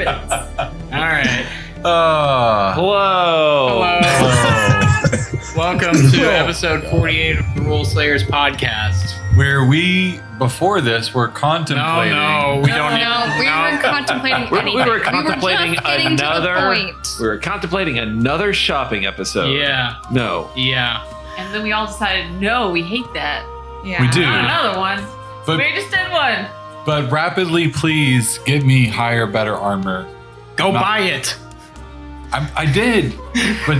hundreds. All right. Hello. Welcome to episode 48 of the Rule Slayers podcast. Where we, before this, were contemplating. No, we don't. We weren't contemplating anything. We were contemplating just getting to the point. We were contemplating another shopping episode. Yeah. No. Yeah. And then we all decided, no, we hate that. Yeah. We do. Not another one. But- we just did one. But rapidly, please get me higher, better armor. Go buy it. I did, but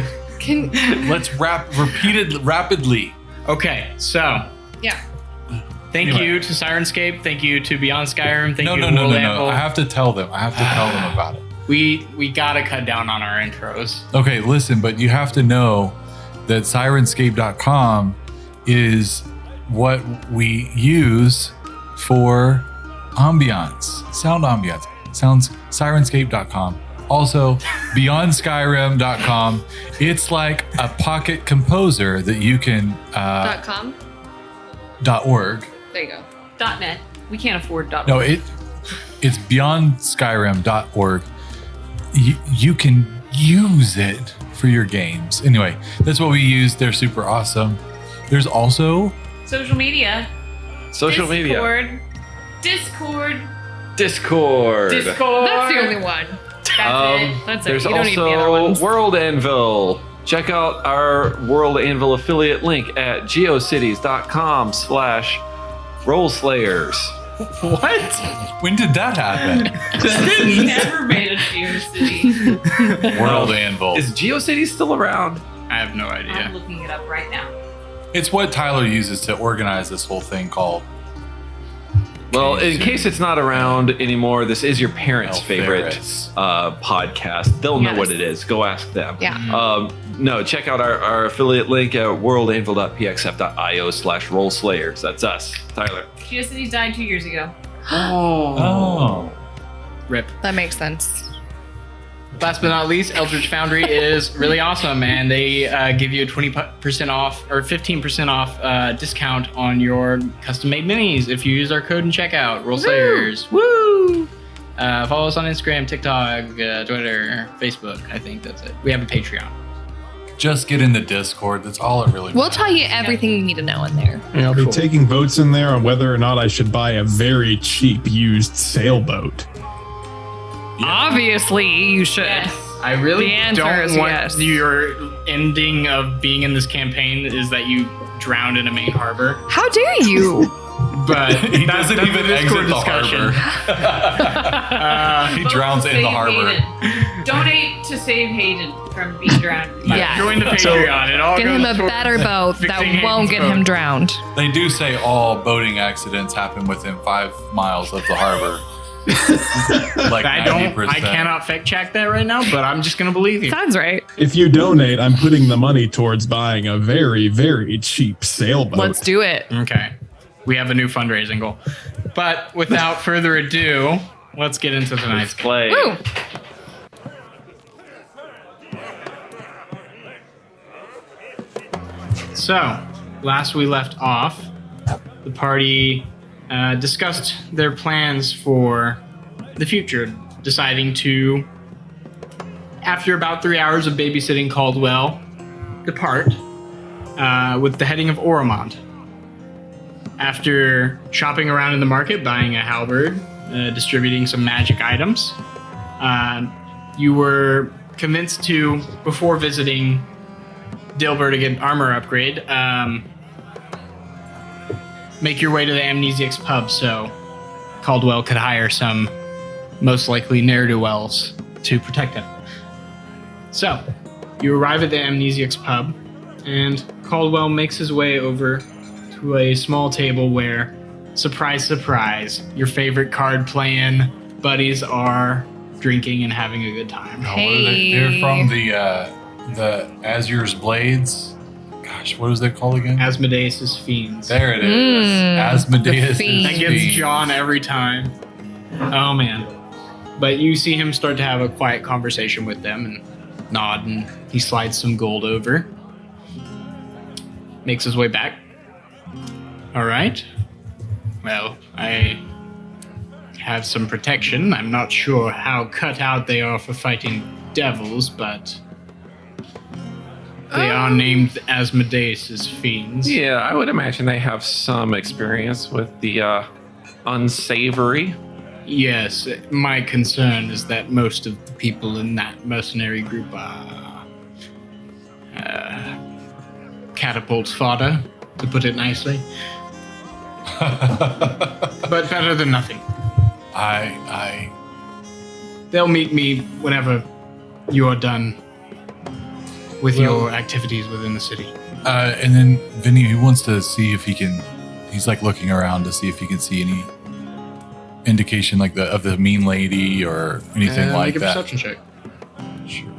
let's repeat it rapidly. Okay, so Yeah. thank Anyway. you to Sirenscape. Thank you to Beyond Skyrim. Thank No, you no, to no, World no, no. Anvil. I have to tell them. About it. We gotta cut down on our intros. Okay, listen, but you have to know that Sirenscape.com is what we use for ambiance, sound ambiance. Sounds Sirenscape.com. Also, BeyondSkyrim.com. It's like a pocket composer that you can .com. .org. There you go. .net. We can't afford .net. No, it's BeyondSkyrim.org. You can use it for your games. Anyway, that's what we use. They're super awesome. There's also Social media. Social media. Discord. Discord. That's the only one. That's it. That's it. There's You don't need the other also ones. World Anvil. Check out our World Anvil affiliate link at geocities.com/rollslayers. What? when did that happen? We never made a GeoCity. World Anvil. Is GeoCities still around? I have no I'm idea. looking it up right now. It's what Tyler uses to organize this whole thing called. Well, in case it's not around anymore, this is your parents' favorite Ferris. podcast. They'll know Yes. what it is. Go ask them. Yeah. No, check out our affiliate link at worldanvil.pxf.io/rollslayers. That's us, Tyler. GeoCities died 2 years ago. Oh. Rip. That makes sense. Last but not least, Eldritch Foundry is really awesome, and they give you a 20% off or 15% off discount on your custom-made minis if you use our code in checkout. Roll Slayers. Woo! Follow us on Instagram, TikTok, Twitter, Facebook. I think that's it. We have a Patreon. Just get in the Discord. That's all it really We'll matters. tell you everything you need to know in there. I'll be taking votes in there on whether or not I should buy a very cheap used sailboat. Obviously, you should. Yes. I really The answer don't is want yes. your ending of being in this campaign is that you drowned in a main harbor. How dare you? But He doesn't that's even the exit Discord the discussion. harbor. He Vote drowns to in the save harbor. Hayden. Donate to save Hayden from being drowned. Yeah. Join the Patreon. It all Get goes him a towards better boat that fixing won't Hayden's get him boat. drowned. They do say all boating accidents happen within 5 miles of the harbor. Like I 90%. cannot fact check that right now, but I'm just gonna believe you. Sounds right. If you donate, I'm putting the money towards buying a very, very cheap sailboat. Let's do it. Okay. We have a new fundraising goal. But without further ado, let's get into tonight's game. Play. Woo! So, last we left off, the party discussed their plans for the future, deciding to, after about 3 hours of babysitting Caldwell, depart with the heading of Oromont. After shopping around in the market, buying a halberd, distributing some magic items, you were convinced to, before visiting Dilbert to get an armor upgrade, make your way to the Amnesiac's pub so Caldwell could hire some, most likely ne'er-do-wells, to protect him. So, you arrive at the Amnesiac's pub, and Caldwell makes his way over to a small table where, surprise, surprise, your favorite card-playing buddies are drinking and having a good time. Oh, what are they? They're from the Azur's Blades. Gosh, what is that called again? Asmodeus' Fiends. There it is. Asmodeus. the Fiend. That gets John every time. Oh man. But you see him start to have a quiet conversation with them and nod, and he slides some gold over. Makes his way back. All right. Well, I have some protection. I'm not sure how cut out they are for fighting devils, but they are named Asmodeus' fiends. Yeah, I would imagine they have some experience with the unsavory. Yes, my concern is that most of the people in that mercenary group are catapult fodder, to put it nicely. But better than nothing. They'll meet me whenever you are done with your activities within the city. And then Vinny, he wants to see if he can. He's like looking around to see if he can see any indication, like of the mean lady or anything like make a that. Perception check. Sure.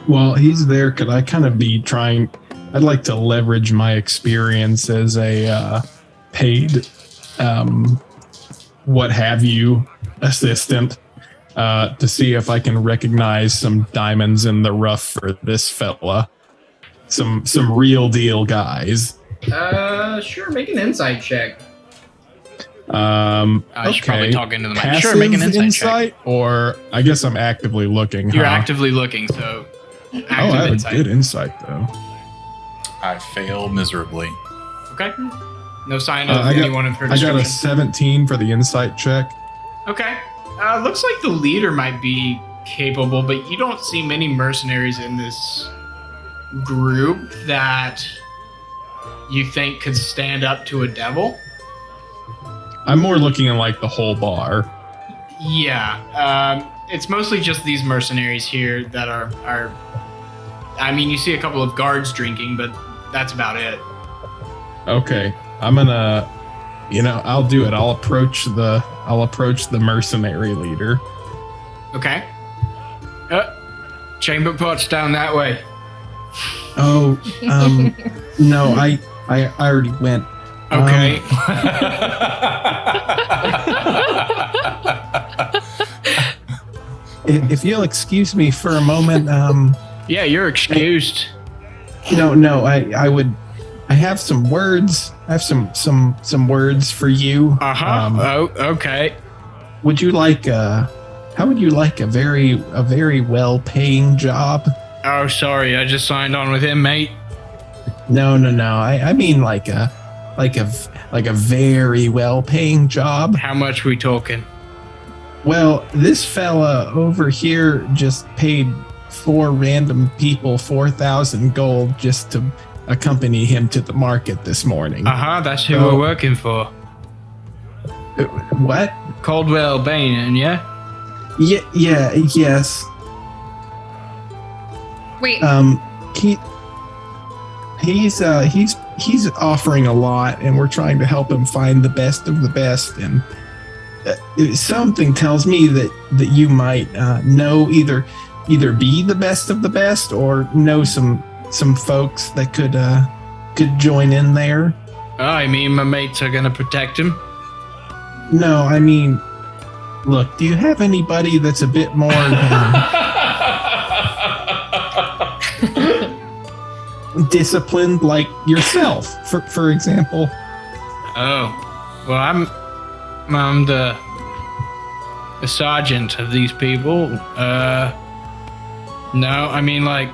While he's there, could I kind of be trying? I'd like to leverage my experience as a paid, what have you, assistant, to see if I can recognize some diamonds in the rough for this fella. Some real deal guys. Sure, make an insight check. I should probably talk into the mic. Passive Sure, make an insight check. or I guess I'm actively looking. You're huh? actively looking, so active I have insight. a good insight though. I fail miserably. Okay. No sign of I got- anyone of her I got a description. 17 for the insight check. Okay. Looks like the leader might be capable, but you don't see many mercenaries in this group that you think could stand up to a devil. I'm more looking at like the whole bar. Yeah. It's mostly just these mercenaries here that are. I mean, you see a couple of guards drinking, but that's about it. Okay, I'm gonna, I'll do it. I'll approach the mercenary leader. Okay. Chamber pot's down that way. Oh, no, I already went. Okay. If you'll excuse me for a moment, Yeah, you're excused. no, I have some words. I have some words for you. Okay. Would you like how would you like a very well paying job? Oh, sorry, I just signed on with him, mate. No. I mean like a very well paying job. How much we talking? Well, this fella over here just paid 4 random people 4,000 gold just to accompany him to the market this morning. That's who So- we're working for. What? Caldwell Bane, yeah? Yes. Wait, He's offering a lot, and we're trying to help him find the best of the best. And something tells me that you might know either be the best of the best, or know some folks that could join in there. Oh, I mean, my mates are gonna protect him. No, I mean, look, do you have anybody that's a bit more disciplined like yourself, for example? Oh, well, I'm the sergeant of these people. No, I mean, like,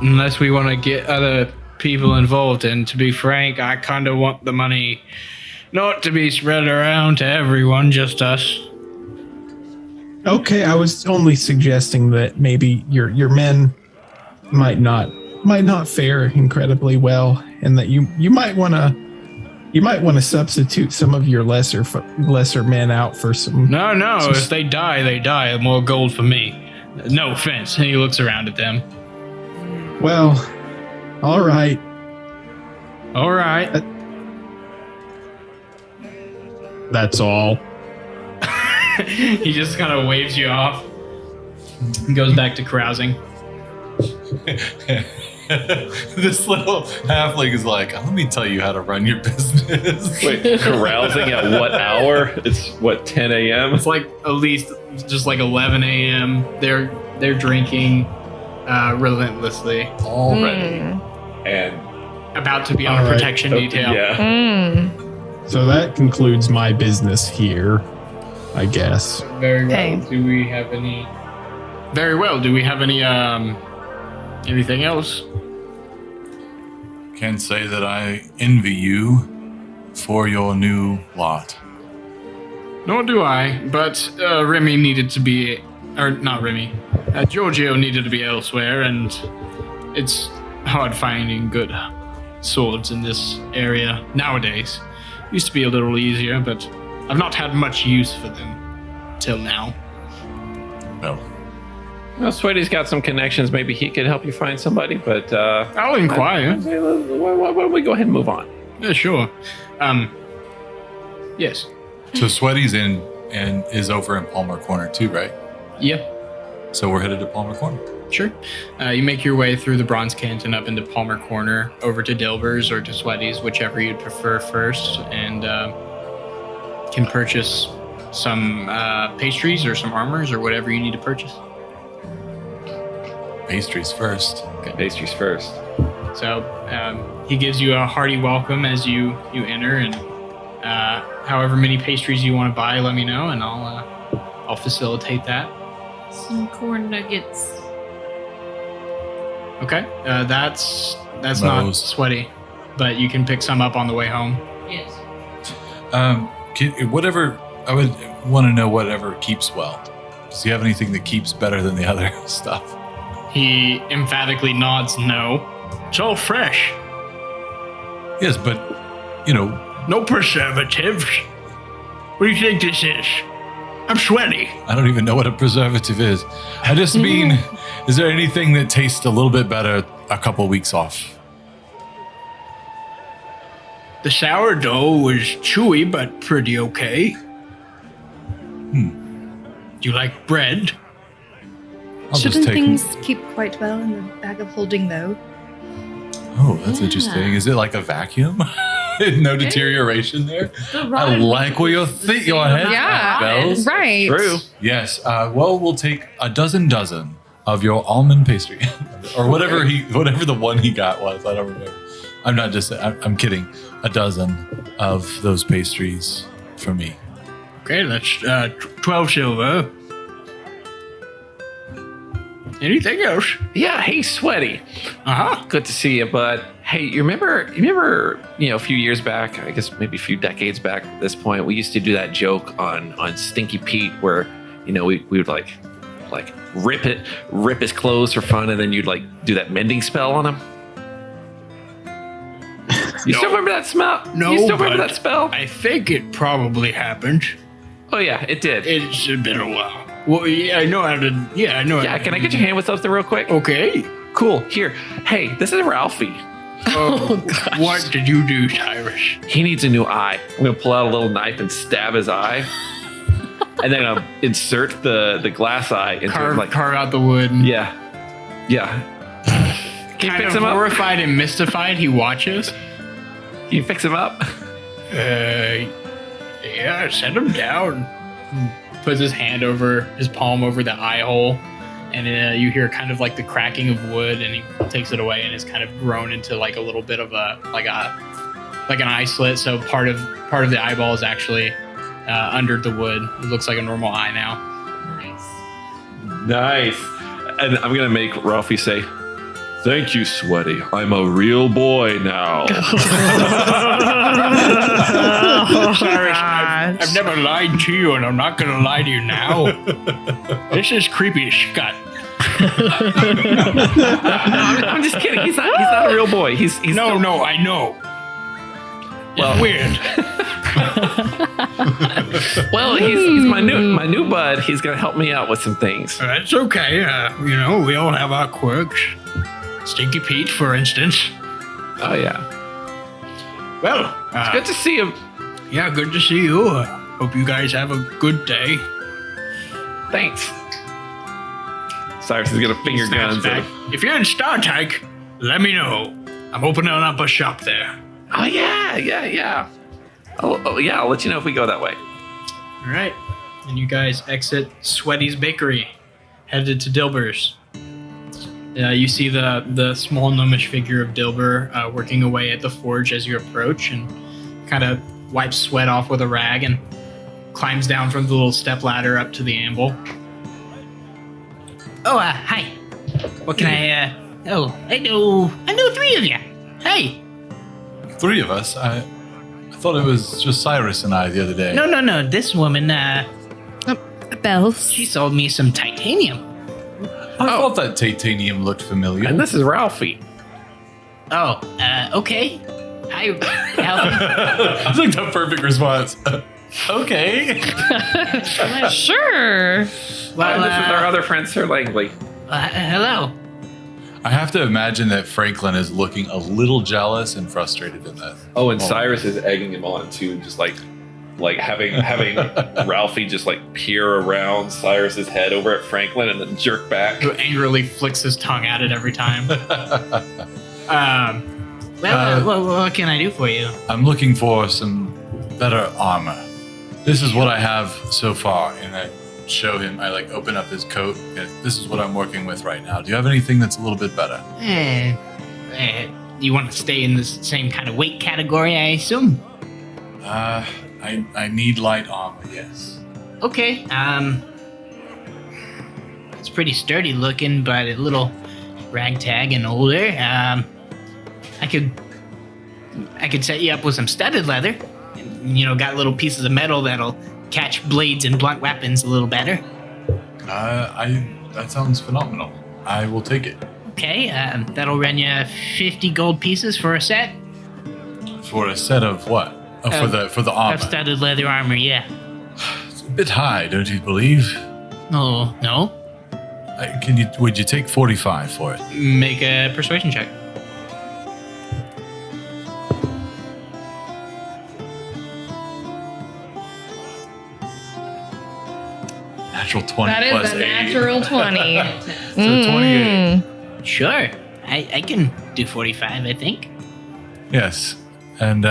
unless we want to get other people involved, and to be frank, I kind of want the money not to be spread around to everyone, just us. Okay, I was only suggesting that maybe your men might not fare incredibly well, and that you might want to substitute some of your lesser men out for some. No, if they die, they die. More gold for me. No offense. And he looks around at them. Well, all right. All right. That's all. He just kind of waves you off and goes back to carousing. This little halfling is like, let me tell you how to run your business. Wait, carousing at what hour? It's what, 10 a.m.? It's like at least just like 11 a.m. They're drinking relentlessly. Already. And about to be on All a right. protection detail. Yeah. So that concludes my business here, I guess. Very well. Hey. Do we have any? Very well. Do we have any? Anything else? Can say that I envy you for your new lot. Nor do I. But Remy needed to be, or not Remy. Giorgio needed to be elsewhere, and it's hard finding good swords in this area nowadays. Used to be a little easier, but I've not had much use for them till now. No. Well, Sweaty's got some connections. Maybe he could help you find somebody, but I'll inquire. why don't we go ahead and move on? Yeah, sure. Yes. So Sweaty's in and is over in Palmer Corner too, right? Yep. So we're headed to Palmer Corner. Sure. You make your way through the Bronze Canton up into Palmer Corner, over to Dilber's or to Sweaty's, whichever you'd prefer first, and can purchase some pastries or some armors or whatever you need to purchase. Pastries first. Pastries first. So he gives you a hearty welcome as you enter, and however many pastries you want to buy, let me know, and I'll facilitate that. Some corn nuggets. Okay. That's not Those. Sweaty, but you can pick some up on the way home. Yes. Whatever, I would want to know whatever keeps well. Does he have anything that keeps better than the other stuff? He emphatically nods no. It's all fresh. Yes, but, you know, No preservatives. What do you think this is? I'm Sweaty. I don't even know what a preservative is. I just mean, is there anything that tastes a little bit better a couple weeks off? The sourdough was chewy, but pretty okay. Do you like bread? I'll just Shouldn't take. things keep quite well in the bag of holding, though? Oh, that's interesting. Is it like a vacuum? No deterioration there. I like where your head Yeah. bells. Right. True. Yes. Well, we'll take a dozen of your almond pastry, or whatever the one he got was. I don't remember. I'm kidding. A dozen of those pastries for me. Okay, that's 12 silver. Anything else? Yeah. Hey, Sweaty. Uh-huh. Good to see you, bud. Hey, you remember, a few years back, I guess maybe a few decades back at this point, we used to do that joke on Stinky Pete where, we would like rip his clothes for fun, and then you'd like do that mending spell on him. You still remember that smell? No, You still remember but that spell? I think it probably happened. Oh yeah, it did. It's been a while. Well, yeah, I know how to. Yeah, I know. Yeah, can I get your hand with something real quick? Okay. Cool. Here. Hey, this is Ralphie. gosh. What did you do, Cyrus? He needs a new eye. I'm gonna pull out a little knife and stab his eye, and then I'll insert the glass eye into him, Carve out the wood. And yeah. Can you Kind fix of him up? horrified and mystified, he watches. Can you fix him up? Yeah, set him down. Puts his palm over the eye hole, and you hear kind of like the cracking of wood, and he takes it away, and it's kind of grown into like a little bit of an eye slit. So part of the eyeball is actually under the wood. It looks like a normal eye now. Nice. And I'm gonna make Ralphie say, "Thank you, Sweaty. I'm a real boy now." Cyrus, I've never lied to you, and I'm not going to lie to you now. This is creepy as scut. I'm just kidding. He's not a real boy. He's No, I know. Well- It's weird. Well, he's my new bud. He's gonna help me out with some things. That's okay. We all have our quirks. Stinky Pete, for instance. Oh yeah. Well, Good to see him. yeah, good to see you. Hope you guys have a good day. Thanks. Cyrus is gonna finger Snaps guns. back. If you're in Star Trek, let me know. I'm opening up a shop there. Oh yeah. Oh yeah. I'll let you know if we go that way. All right. And you guys exit Sweaty's Bakery, headed to Dilber's. You see the small gnomish figure of Dilber working away at the forge as you approach, and kind of wipes sweat off with a rag and climbs down from the little step ladder up to the anvil. Oh, hi. What can I, oh, I know 3 of you. Hey. 3 of us? I thought it was just Cyrus and I the other day. No. This woman, Bells. she sold me some titanium. I thought that titanium looked familiar. And this is Ralphie. Oh, okay. Hi, Ralphie. That's like the perfect response. Okay. Sure. Well, And this is our other friend, Sir Langley. hello. I have to imagine that Franklin is looking a little jealous and frustrated in this. Oh, and Cyrus is egging him on too, just like having Ralphie just like peer around Cyrus's head over at Franklin and then jerk back. Who angrily flicks his tongue at it every time. What can I do for you? I'm looking for some better armor. This is what I have so far, and I show him. I like open up his coat. And this is what I'm working with right now. Do you have anything that's a little bit better? You want to stay in the same kind of weight category, I assume? I need light armor. Yes. Okay. It's pretty sturdy looking, but a little ragtag and older. I could set you up with some studded leather. You know, got little pieces of metal that'll catch blades and blunt weapons a little better. That sounds phenomenal. I will take it. Okay, that'll run you 50 gold pieces for a set For a set of what? Oh, for the armor. of studded leather armor. Yeah. It's a bit high, don't you believe? Oh no. Would you take 45 for it? Make a persuasion check. Natural 20 That plus is a 8. natural 20. So 28. Sure. I can do 45. I think. Yes. And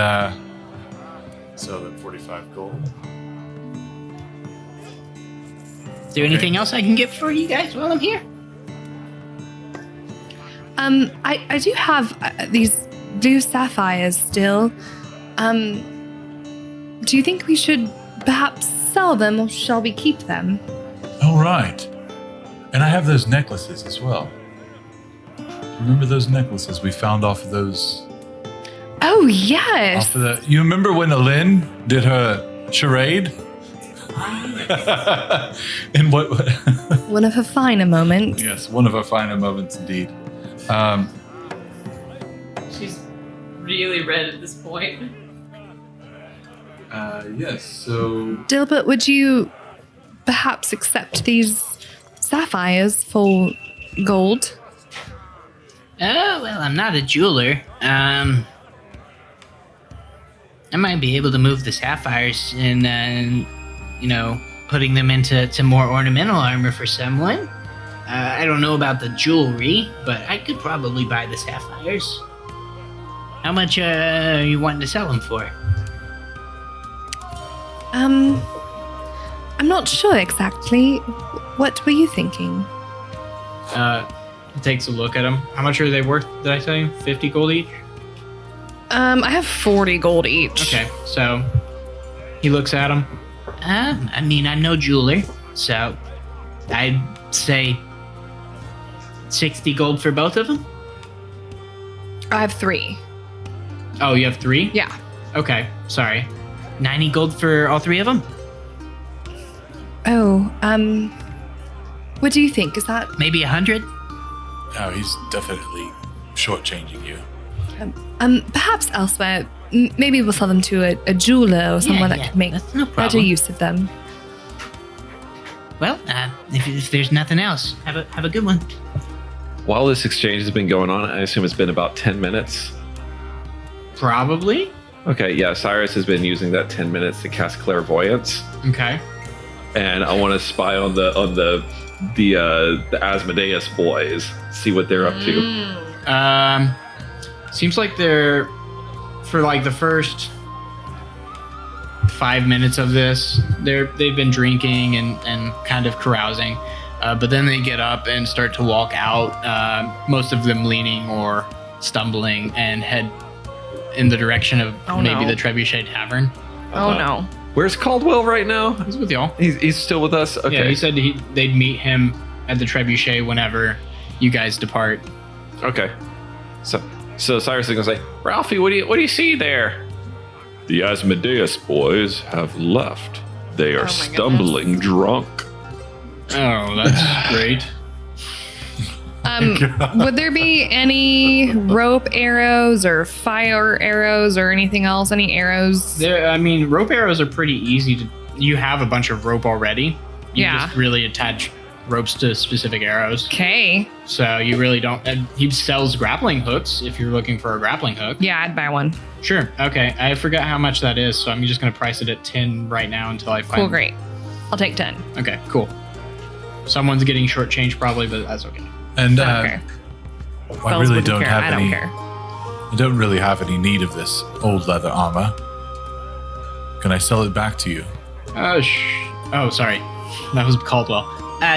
so then 45 gold. Is there anything else I can get for you guys while I'm here? I do have these blue sapphires still. Do you think we should perhaps sell them, or shall we keep them? Oh, right. And I have those necklaces as well. Remember those necklaces we found off of those? Oh, yes. Off of the. You remember when Alin did her charade? And what? One of her finer moments. Yes, one of our finer moments indeed. She's really red at this point. Yes. So Dilbert, would you perhaps accept these sapphires for gold? Oh, well, I'm not a jeweler. I might be able to move the sapphires and, putting them into more ornamental armor for someone. I don't know about the jewelry, but I could probably buy the sapphires. How much are you wanting to sell them for? I'm not sure exactly. What were you thinking? He takes a look at them. How much are they worth, did I say? 50 gold each? I have 40 gold each. Okay, so he looks at them. I'm no jeweler, so I'd say 60 gold for both of them. I have 3. Oh, you have 3? Yeah. Okay, sorry. 90 gold for all 3 of them? Oh, what do you think? Is that Maybe 100? no, he's definitely shortchanging you. perhaps elsewhere? Maybe we'll sell them to a jeweler or someone that could make that's no better problem. use of them. Well, if there's nothing else, have a good one. While this exchange has been going on, I assume it's been about 10 minutes. Probably. Okay, yeah, Cyrus has been using that 10 minutes to cast clairvoyance, Okay. and I want to spy on the Asmodeus boys, see what they're up to. Seems like they're, for like the first 5 minutes of this, they've been drinking and kind of carousing. But then they get up and start to walk out, most of them leaning or stumbling, and head in the direction of maybe the Trebuchet Tavern. Oh no. Where's Caldwell right now? He's with y'all. He's still with us? Okay. Yeah, he said they'd meet him at the Trebuchet whenever you guys depart. Okay. So Cyrus is going to say, Ralphie, what do you see there? The Asmodeus boys have left. They are stumbling drunk. Oh, that's great. Would there be any rope arrows or fire arrows or anything else? Any arrows? Rope arrows are pretty easy to. You have a bunch of rope already. You Yeah. just really attach ropes to specific arrows. Okay. So you really don't. He sells grappling hooks if you're looking for a grappling hook. Yeah, I'd buy one. Sure. Okay. I forgot how much that is, so I'm just going to price it at 10 right now until I find. Cool, great. I'll take 10. Okay. Cool. Someone's getting shortchanged probably, but that's okay. And I don't care. I Fellas really wouldn't don't care. have I don't any. care. I don't really have any need of this old leather armor. Can I sell it back to you? Oh, sorry. That was Caldwell.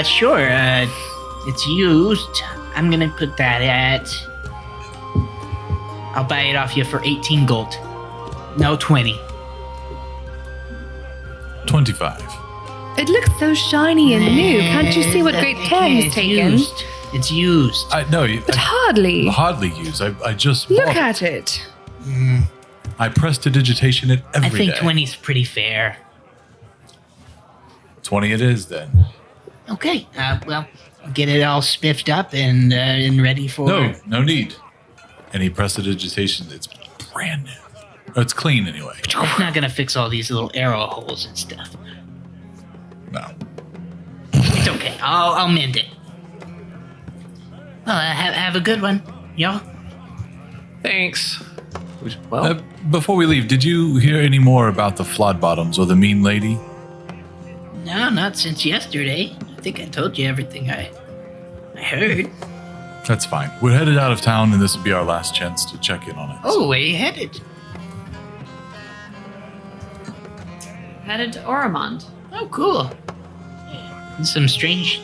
Sure. It's used. I'm gonna put that at. I'll buy it off you for 18 gold. No, 20. 25. It looks so shiny and new. Can't you see what great care he's taken? It's used. But hardly. Hardly use. I just Look bought at it. I prestidigitation it I every think day. 20's pretty fair. 20 it is then. Okay. Well, get it all spiffed up and ready for. No need. Any prestidigitation, it's brand new. Oh, it's clean anyway. It's not gonna fix all these little arrow holes and stuff. No. It's okay. I'll mend it. Well, have a good one, y'all. Thanks. Well, Before we leave, did you hear any more about the Floodbottoms or the mean lady? No, not since yesterday. I think I told you everything I heard. That's fine. We're headed out of town, and this will be our last chance to check in on it. Oh, where you headed? Headed to Oromond. Oh, cool. Some strange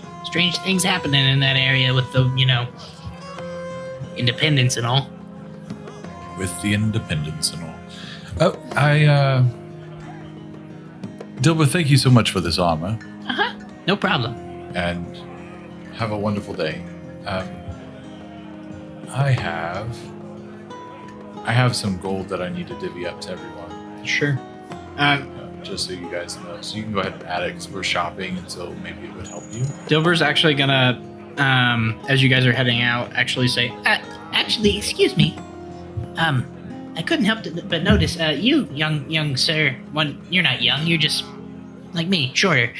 things happening in that area with the, independence and all. With the independence and all. Dilbert, thank you so much for this armor, No problem. and have a wonderful day. I have some gold that I need to divvy up to everyone, Sure. just so you guys know. So you can go ahead and add it because we're shopping, and so maybe it would help you. Dilber's actually gonna, as you guys are heading out, actually say, Actually, excuse me. I couldn't help but notice, you, young sir, you're not young, you're just like me, shorter.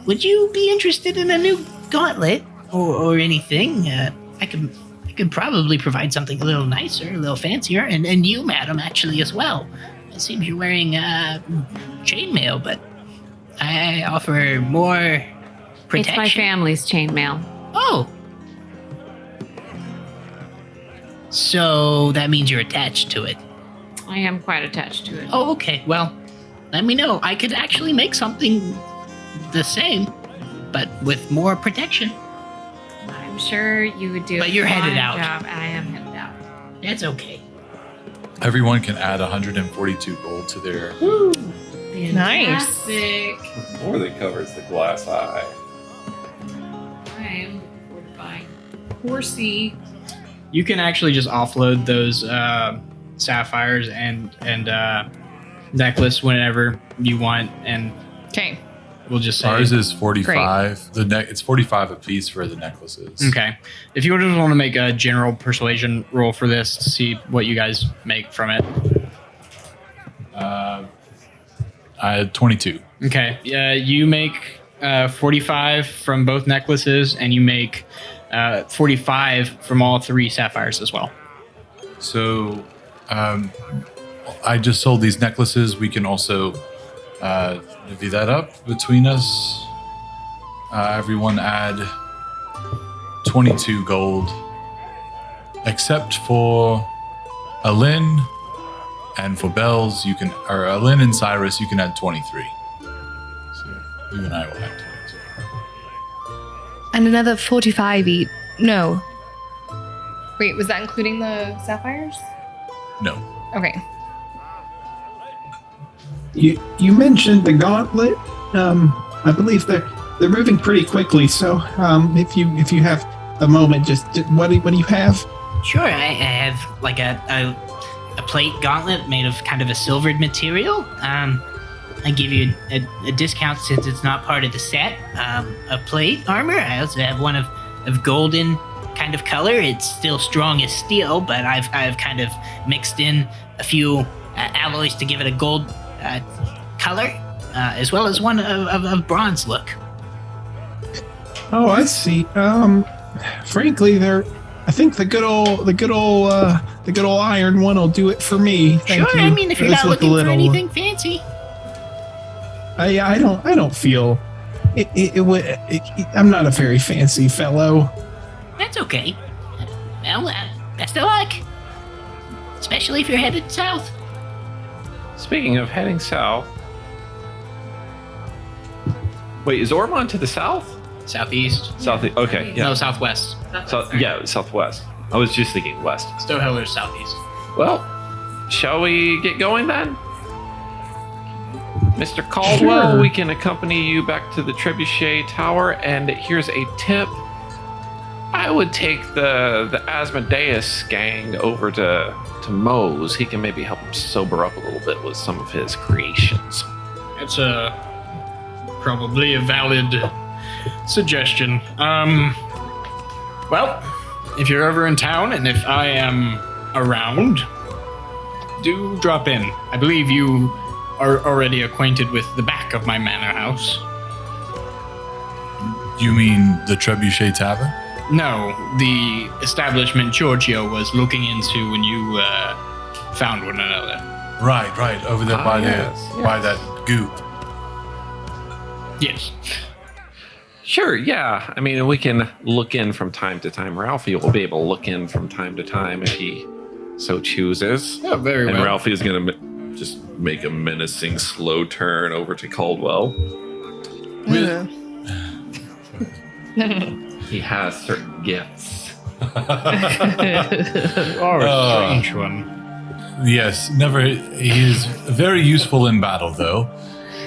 Would you be interested in a new gauntlet or anything? I could probably provide something a little nicer, a little fancier, and you, madam, actually as well. It seems you're wearing chainmail, but I offer more protection. It's my family's chainmail. Oh. So that means you're attached to it. I am quite attached to it. Oh, okay. Well, let me know. I could actually make something the same, but with more protection. I'm sure you would do. But you're a headed fine out. job. I am headed out. That's okay. Everyone can add 142 gold to their. Nice. Fantastic. more than covers the glass eye. I am fortifying. Horsey. you can actually just offload those sapphires and necklace whenever you want, and Okay. we'll just say Ours is 45. It's 45 a piece for the necklaces. okay. If you just want to make a general persuasion roll for this to see what you guys make from it. I had 22. Okay. You make 45 from both necklaces, and you make 45 from all three sapphires as well. So, I just sold these necklaces. We can also divvy that up between us. Everyone add 22 gold, except for Alin and for Bells. Alin and Cyrus, you can add 23. So you and I will add 22. And another 45 each. No. Wait, was that including the sapphires? No. Okay. You mentioned the gauntlet. I believe they're moving pretty quickly. So if you have a moment, just what do you have? Sure, I have like a plate gauntlet made of kind of a silvered material. I give you a discount since it's not part of the set. A plate armor. I also have one of golden kind of color. It's still strong as steel, but I've kind of mixed in a few alloys to give it a gold color, as well as one of bronze look. Oh, I see. Frankly, I think the good old iron one will do it for me. Thank Sure, you. I mean if you're This not with the looking for little- anything fancy. I don't feel it would. I'm not a very fancy fellow. That's okay. Well, best of luck. Especially if you're headed south. Speaking of heading south. Wait, is Ormond to the south? Southeast. Southeast. Okay, yeah. No, southwest. Southwest. I was just thinking west. Stowhiller's southeast. Well, shall we get going then? Mr. Caldwell, Sure. we can accompany you back to the Trebuchet Tower, and here's a tip. I would take the Asmodeus gang over to Mose. He can maybe help him sober up a little bit with some of his creations. It's probably a valid suggestion. Well, if you're ever in town and if I am around, do drop in. I believe you are already acquainted with the back of my manor house. You mean the Trebuchet Tavern? No, the establishment Giorgio was looking into when you found one another. Right. Over there by yes. by that goop. Yes. Sure, yeah. I mean, we can look in from time to time. Ralphie will be able to look in from time to time if he so chooses. Oh, very And well. Ralphie is going to just make a menacing slow turn over to Caldwell. He has certain gifts. Or a strange one. Yes, never. He is very useful in battle, though,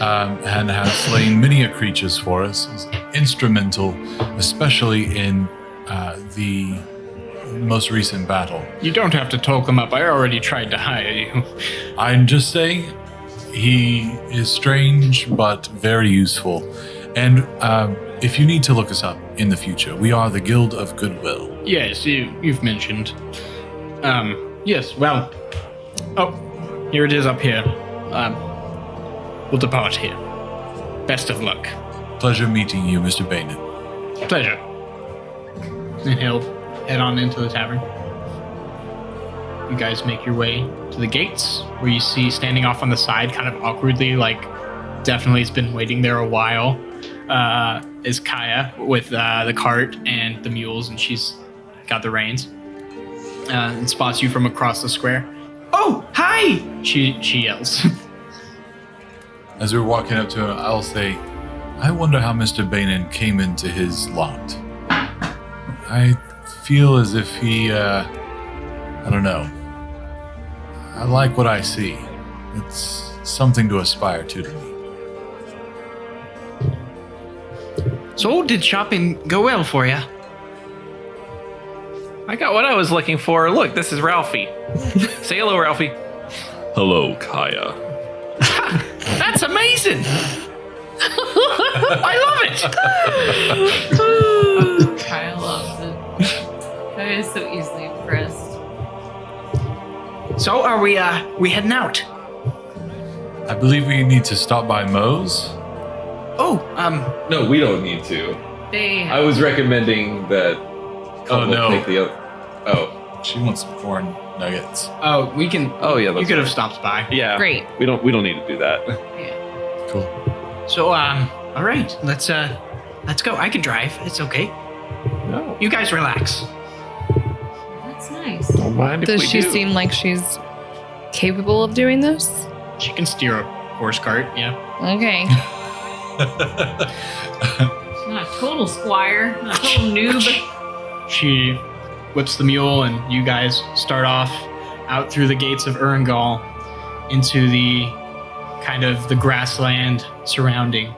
and has slain many a creatures for us. He's instrumental, especially in the most recent battle. You don't have to talk him up. I already tried to hire you. I'm just saying, he is strange but very useful. And if you need to look us up in the future, we are the Guild of Goodwill. Yes, you've mentioned. Yes, well. Oh, here it is up here. We'll depart here. Best of luck. Pleasure meeting you, Mr. Bainin. Pleasure. And he'll head on into the tavern. You guys make your way to the gates, where you see standing off on the side, kind of awkwardly, like definitely has been waiting there a while, is Kaya with the cart and the mules, and she's got the reins. And spots you from across the square. Oh, hi! She yells. As we're walking up to him, I'll say, I wonder how Mr. Bainin came into his lot. I feel as if he, I don't know. I like what I see. It's something to aspire to me. So, did shopping go well for you? I got what I was looking for. Look, this is Ralphie. Say hello, Ralphie. Hello, Kaya. That's amazing! I love it! Kyle loves it. Kyle is so easily impressed. So, are we heading out? I believe we need to stop by Moe's. Oh, No, we don't need to. They I was recommending that. no. Take the other. Oh. She wants some corn nuggets. Oh, we can. Oh yeah. You That's could have right. stopped by. Yeah. Great. We don't need to do that. Cool. so, all right, let's go. I can drive. It's okay. No. You guys relax. That's nice. Don't mind if Does we she do. seem like she's capable of doing this? She can steer a horse cart, yeah. Okay. Not a total squire, not a total noob. She whips the mule, and you guys start off out through the gates of Urungal into the kind of the grassland surrounding.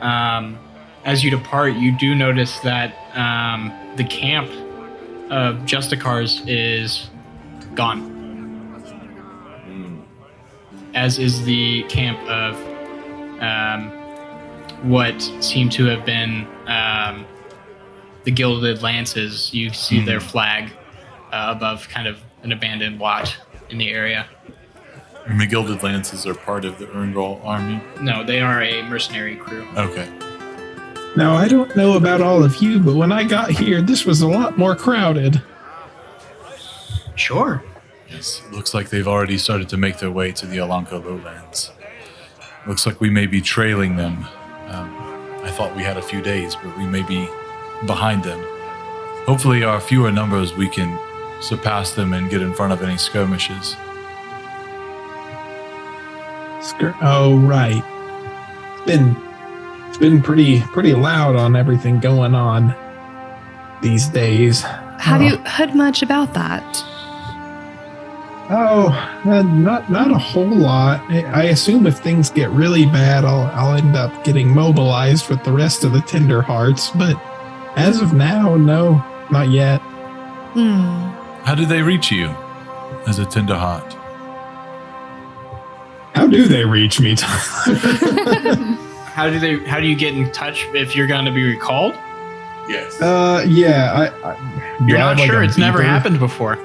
As you depart, you do notice that the camp of Justicars is gone. As is the camp of what seem to have been the Gilded Lances. You see their flag above kind of an abandoned lot in the area. And the Gilded Lances are part of the Urngal army? No, they are a mercenary crew. Okay. Now, I don't know about all of you, but when I got here, this was a lot more crowded. Sure. Yes, it looks like they've already started to make their way to the Alanka lowlands. Looks like we may be trailing them. I thought we had a few days, but we may be behind them. Hopefully, our fewer numbers, we can surpass them and get in front of any skirmishes. Oh, right. It's been pretty loud on everything going on these days. Have you heard much about that? Oh, not a whole lot. I assume if things get really bad, I'll end up getting mobilized with the rest of the Tenderhearts. But as of now, no, not yet. How did they reach you as a Tenderheart? How do they reach me? How do you get in touch if you're going to be recalled? Yes. Yeah. You're do I not have sure. like a It's never beeper? happened before.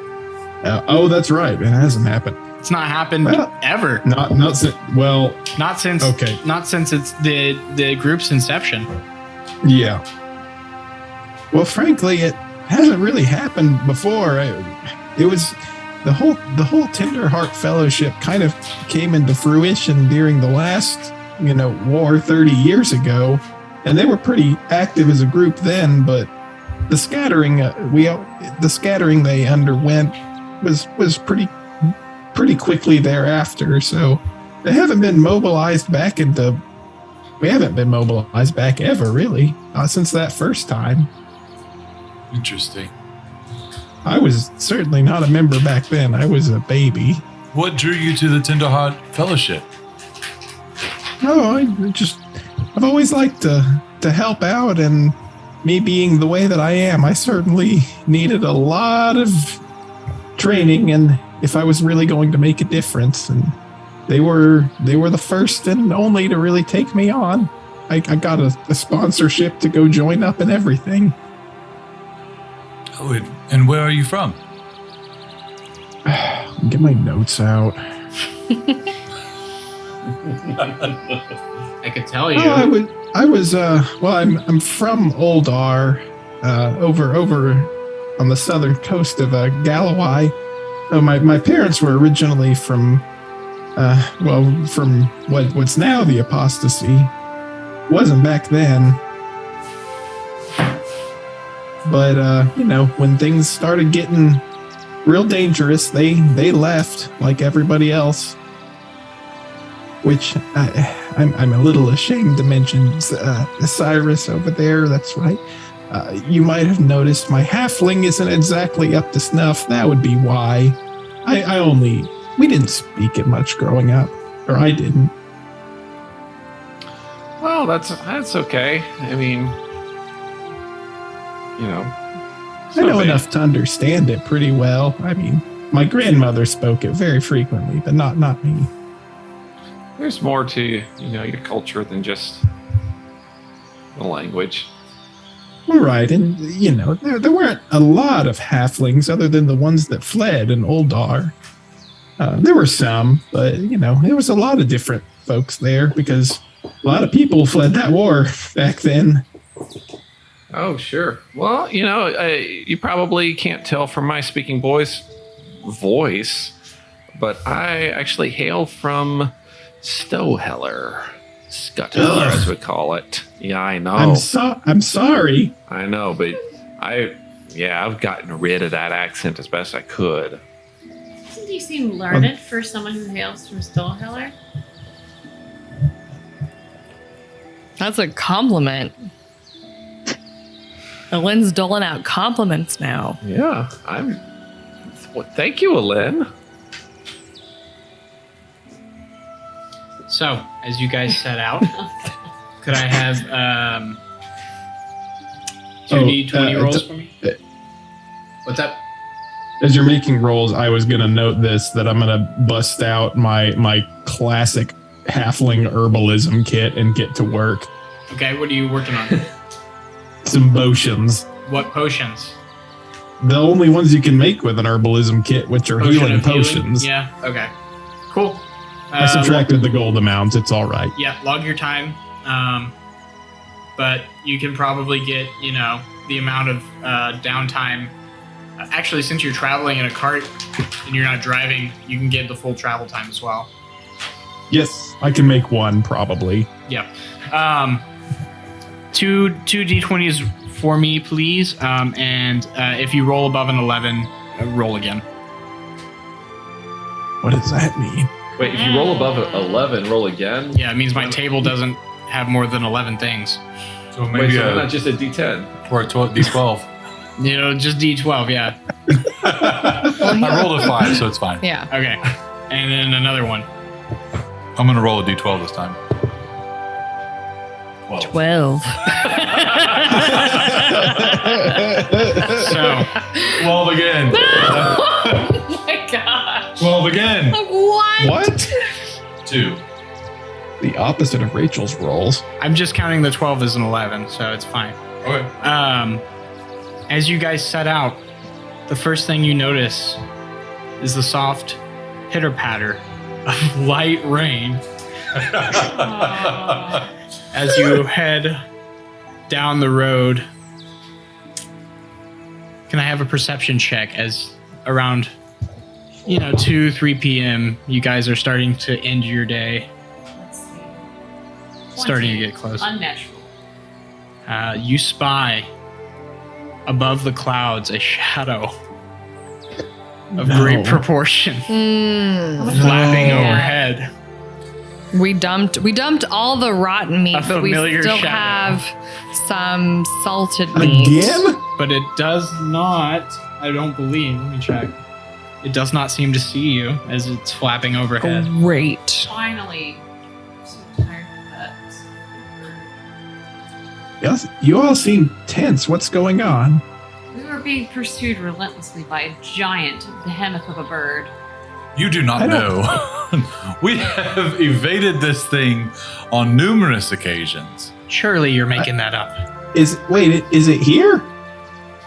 Oh, that's right. It hasn't happened. It's not happened Well, ever. Not since. Well, Not since. Okay. Not since it's the group's inception. yeah. Well, frankly, it hasn't really happened before. It was the whole Tenderheart Fellowship kind of came into fruition during the last, war 30 years ago, and they were pretty active as a group then. But the scattering they underwent was pretty quickly thereafter. So they haven't been mobilized back into. We haven't been mobilized back ever, really, since that first time. Interesting. I was certainly not a member back then. I was a baby. What drew you to the Tenderheart Fellowship? No, I've always liked to help out, and me being the way that I am, I certainly needed a lot of training, and if I was really going to make a difference, and they were the first and only to really take me on. I got a sponsorship to go join up and everything. Oh, and where are you from? Get my notes out. I could tell you. Oh, I'm from Oldar, over on the southern coast of Galloway. My parents were originally from what's now the Apostasy. Wasn't back then. But when things started getting real dangerous, they left like everybody else. Which I'm a little ashamed to mention Cyrus over there. That's right. You might have noticed my halfling isn't exactly up to snuff. That would be why. We didn't speak it much growing up, or I didn't. Well, that's okay. I mean, I know enough to understand it pretty well. I mean, my grandmother spoke it very frequently, but not me. There's more to your culture than just the language. Right, and there weren't a lot of halflings other than the ones that fled in Oldar. There were some, but there was a lot of different folks there because a lot of people fled that war back then. Oh, sure. Well, you probably can't tell from my speaking voice, but I actually hail from Stowheller. Scutteller, as we call it. Yeah, I know. I'm sorry. I know, but I've gotten rid of that accent as best I could. Doesn't he seem learned for someone who hails from Stowheller? That's a compliment. Lynn's doling out compliments now. Yeah, well, thank you, Alen. So, as you guys set out, could I have 2d20 rolls for me? What's up? As you're making rolls, I was going to note this, that I'm going to bust out my classic halfling herbalism kit and get to work. Okay, what are you working on? Some potions. What potions? The only ones you can make with an herbalism kit, which are Potion healing of healing? potions. Yeah, okay. Cool. I subtracted the gold amounts. It's all right. Yeah, log your time. But you can probably get, the amount of downtime. Actually, since you're traveling in a cart and you're not driving, you can get the full travel time as well. Yes, I can make one probably. Yep. Two d20s for me, please. And if you roll above an 11, roll again. What does that mean? Wait, if you roll above 11, roll again? Yeah, it means my table doesn't have more than 11 things. So Wait, maybe so not just a D10? or a D12. Just d12, yeah. I rolled a 5, so it's fine. Yeah. Okay. And then another one. I'm going to roll a D12 this time. 12. So, 12 again. Oh my gosh. 12 again. What? What? 2. The opposite of Rachel's rolls. I'm just counting the 12 as an 11, so it's fine. Okay. As you guys set out, the first thing you notice is the soft pitter-patter of light rain as you head down the road. Can I have a perception check as around, 2, 3 p.m. you guys are starting to end your day, Let's see. starting to 20. get close. Unnatural. You spy above the clouds a shadow of great proportion flapping No. overhead. We dumped all the rotten meat. A familiar We still shadow. have some salted meat. Again? But it does not, I don't believe, let me check. It does not seem to see you as it's flapping overhead. Great. Finally. I'm so tired of that. Yes, you all seem tense. What's going on? We were being pursued relentlessly by a giant behemoth of a bird. You do not I know. We have evaded this thing on numerous occasions. Surely you're making that up. Is it here?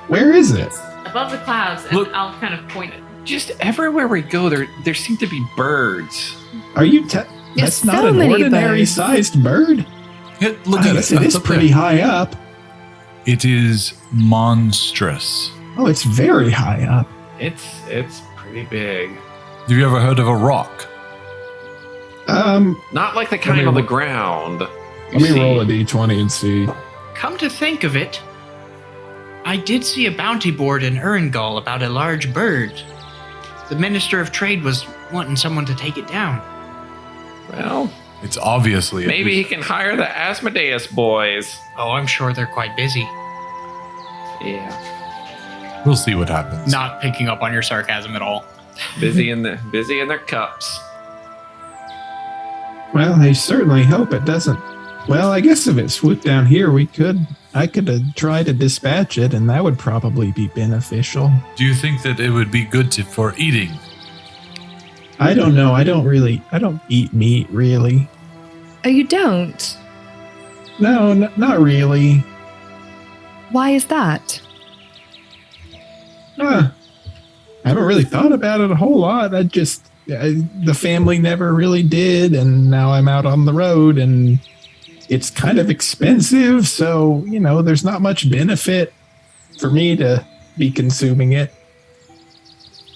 Where is it? It's above the clouds, and Look. I'll kind of point it. Just everywhere we go, there seem to be birds. Are you? Yes, That's not so an many ordinary birds. sized bird. Look at it. It is pretty high up. It is monstrous. Oh, it's very high up. It's pretty big. Have you ever heard of a rock? Not like the kind me on the ro- ground. Let me roll a d20 and see. Come to think of it, I did see a bounty board in Erangel about a large bird. The Minister of Trade was wanting someone to take it down. Well, It's obviously maybe he can hire the Asmodeus boys. Oh, I'm sure they're quite busy. Yeah, We'll see what happens. Not picking up on your sarcasm at all. busy in their cups. Well, I certainly hope it doesn't. Well, I guess if it swooped down here, I could tried to dispatch it, and that would probably be beneficial. Do you think that it would be good for eating? I don't know. I don't eat meat really. Oh, you don't? No, not really. Why is that? I haven't really thought about it a whole lot. The family never really did, and now I'm out on the road, and it's kind of expensive, so, there's not much benefit for me to be consuming it.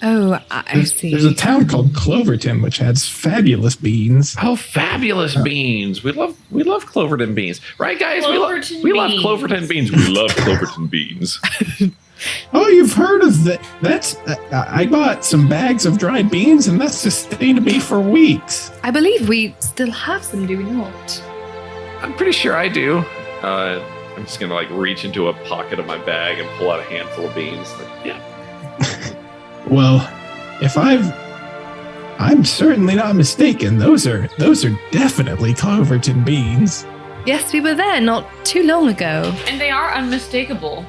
Oh, I see. There's a town called Cloverton, which has fabulous beans. Oh, fabulous beans! We love Cloverton beans, right, guys? Cloverton we love beans. Cloverton beans. We love Cloverton beans. Oh, you've heard of that? I bought some bags of dried beans, and that sustained me for weeks. I believe we still have some, do we not? I'm pretty sure I do. I'm just gonna like reach into a pocket of my bag and pull out a handful of beans. Like, yeah. Well, if I'm certainly not mistaken, those are definitely Cloverton beans. Yes, we were there not too long ago. And they are unmistakable.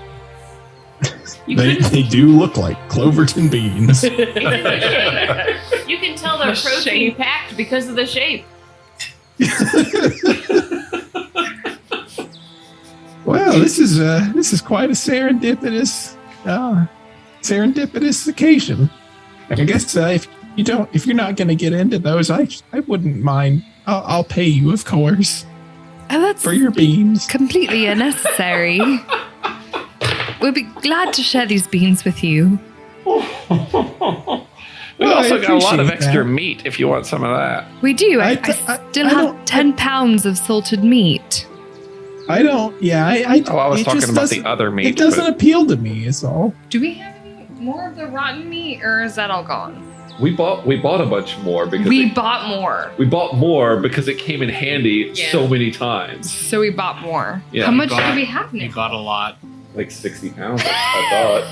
You They do look like Cloverton beans. You can tell they're The protein shape. packed because of the shape. Wow, this is quite a serendipitous occasion. I guess if you're not going to get into those, I wouldn't mind. I'll pay you, of course, Oh, that's for your beans. completely unnecessary. We'll be glad to share these beans with you. We Well, I also got a lot of appreciate extra that. meat if you want some of that. We do. I I still I have don't- 10 pounds of salted meat. I don't. Yeah, Oh, I was it talking just about doesn't- the other meat. It doesn't but appeal to me. Is all. Do we have any more of the rotten meat, or is that all gone? we bought a bunch more because We bought more. we bought more because it came in handy Yeah. so many times. So we bought more. Yeah. How much Bought- do we have You now? got a lot. Like 60 pounds, I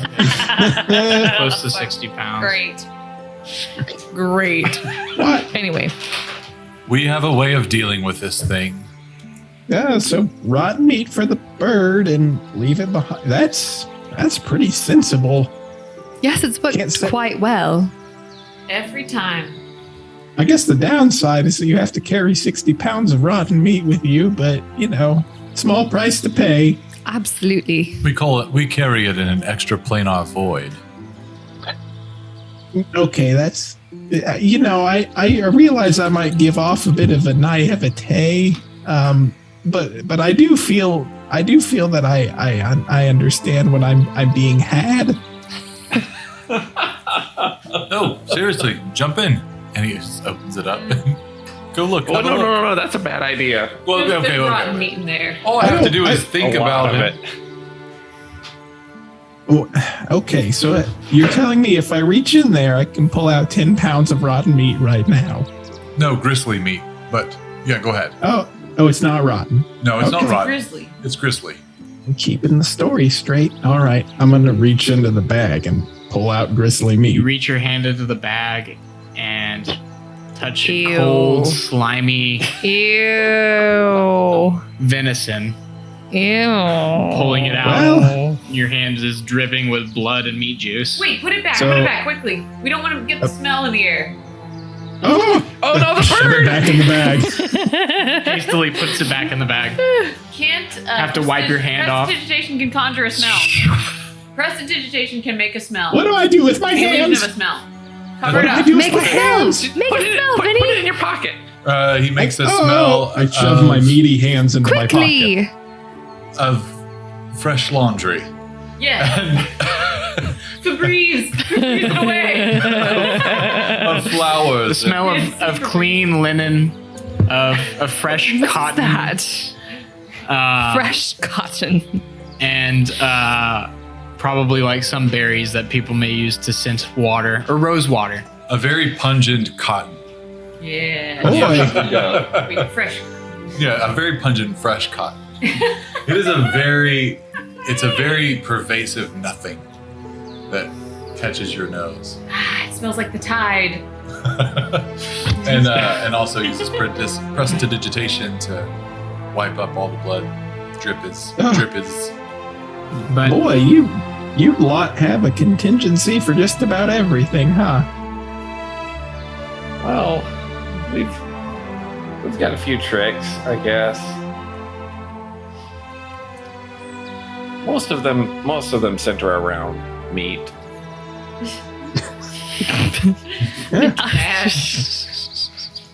thought. Close to 60 pounds. Great. Great. What? Anyway, We have a way of dealing with this thing. Yeah. So rotten meat for the bird and leave it behind. That's pretty sensible. yes, it's Can't worked say- quite well. Every time. I guess the downside is that you have to carry 60 pounds of rotten meat with you, but small price to pay. Absolutely. We carry it in an extra planar void. Okay, that's I realize I might give off a bit of a naivete, but I do feel that I understand when I'm being had. No, seriously, jump in. And he just opens it up and go look. Oh, have a no, look. no, that's a bad idea. Well, There's okay, been rotten okay. meat in there. All I have to don't- do is I- think A lot about of it. Oh, okay, so you're telling me if I reach in there, I can pull out 10 pounds of rotten meat right now? No, gristly meat. But yeah, go ahead. Oh, it's not rotten. No, it's not Okay. rotten. Grizzly. It's gristly. I'm keeping the story straight. All right, I'm gonna reach into the bag and pull out gristly meat. You reach your hand into the bag and touch Ew. cold, slimy Ew. venison. Ew. Pulling it out. Well- Your hand is dripping with blood and meat juice. Wait, put it back. So- Put it back quickly. We don't want to get the smell in the air. Oh, Oh no, the shove it bird! back in the bag. Hastily puts it back in the bag. Can't Have to wipe your hand off. Prestidigitation can conjure a smell. Prestidigitation can make a smell. What do I do with my Illusion hands? of a smell. What Cover it do I up. do with Make my a smell. hands? Make Put a it, smell, put Vinny. it in your pocket. He makes a Oh, smell. I shove my meaty hands into my pocket. Quickly. of fresh laundry. Yeah. And Febreze. Febreze it away. of flowers. The smell of clean linen, of fresh What's cotton. that? Fresh cotton. And probably like some berries that people may use to scent water or rose water. A very pungent cotton. Yeah. Boy, Wait, fresh. Yeah, a very pungent fresh cotton. It's a very pervasive nothing that catches your nose. It smells like the tide. and also uses prestidigitation to wipe up all the blood. Drip is. But boy, you lot have a contingency for just about everything, huh? Well, we've got a few tricks, I guess. Most of them center around meat.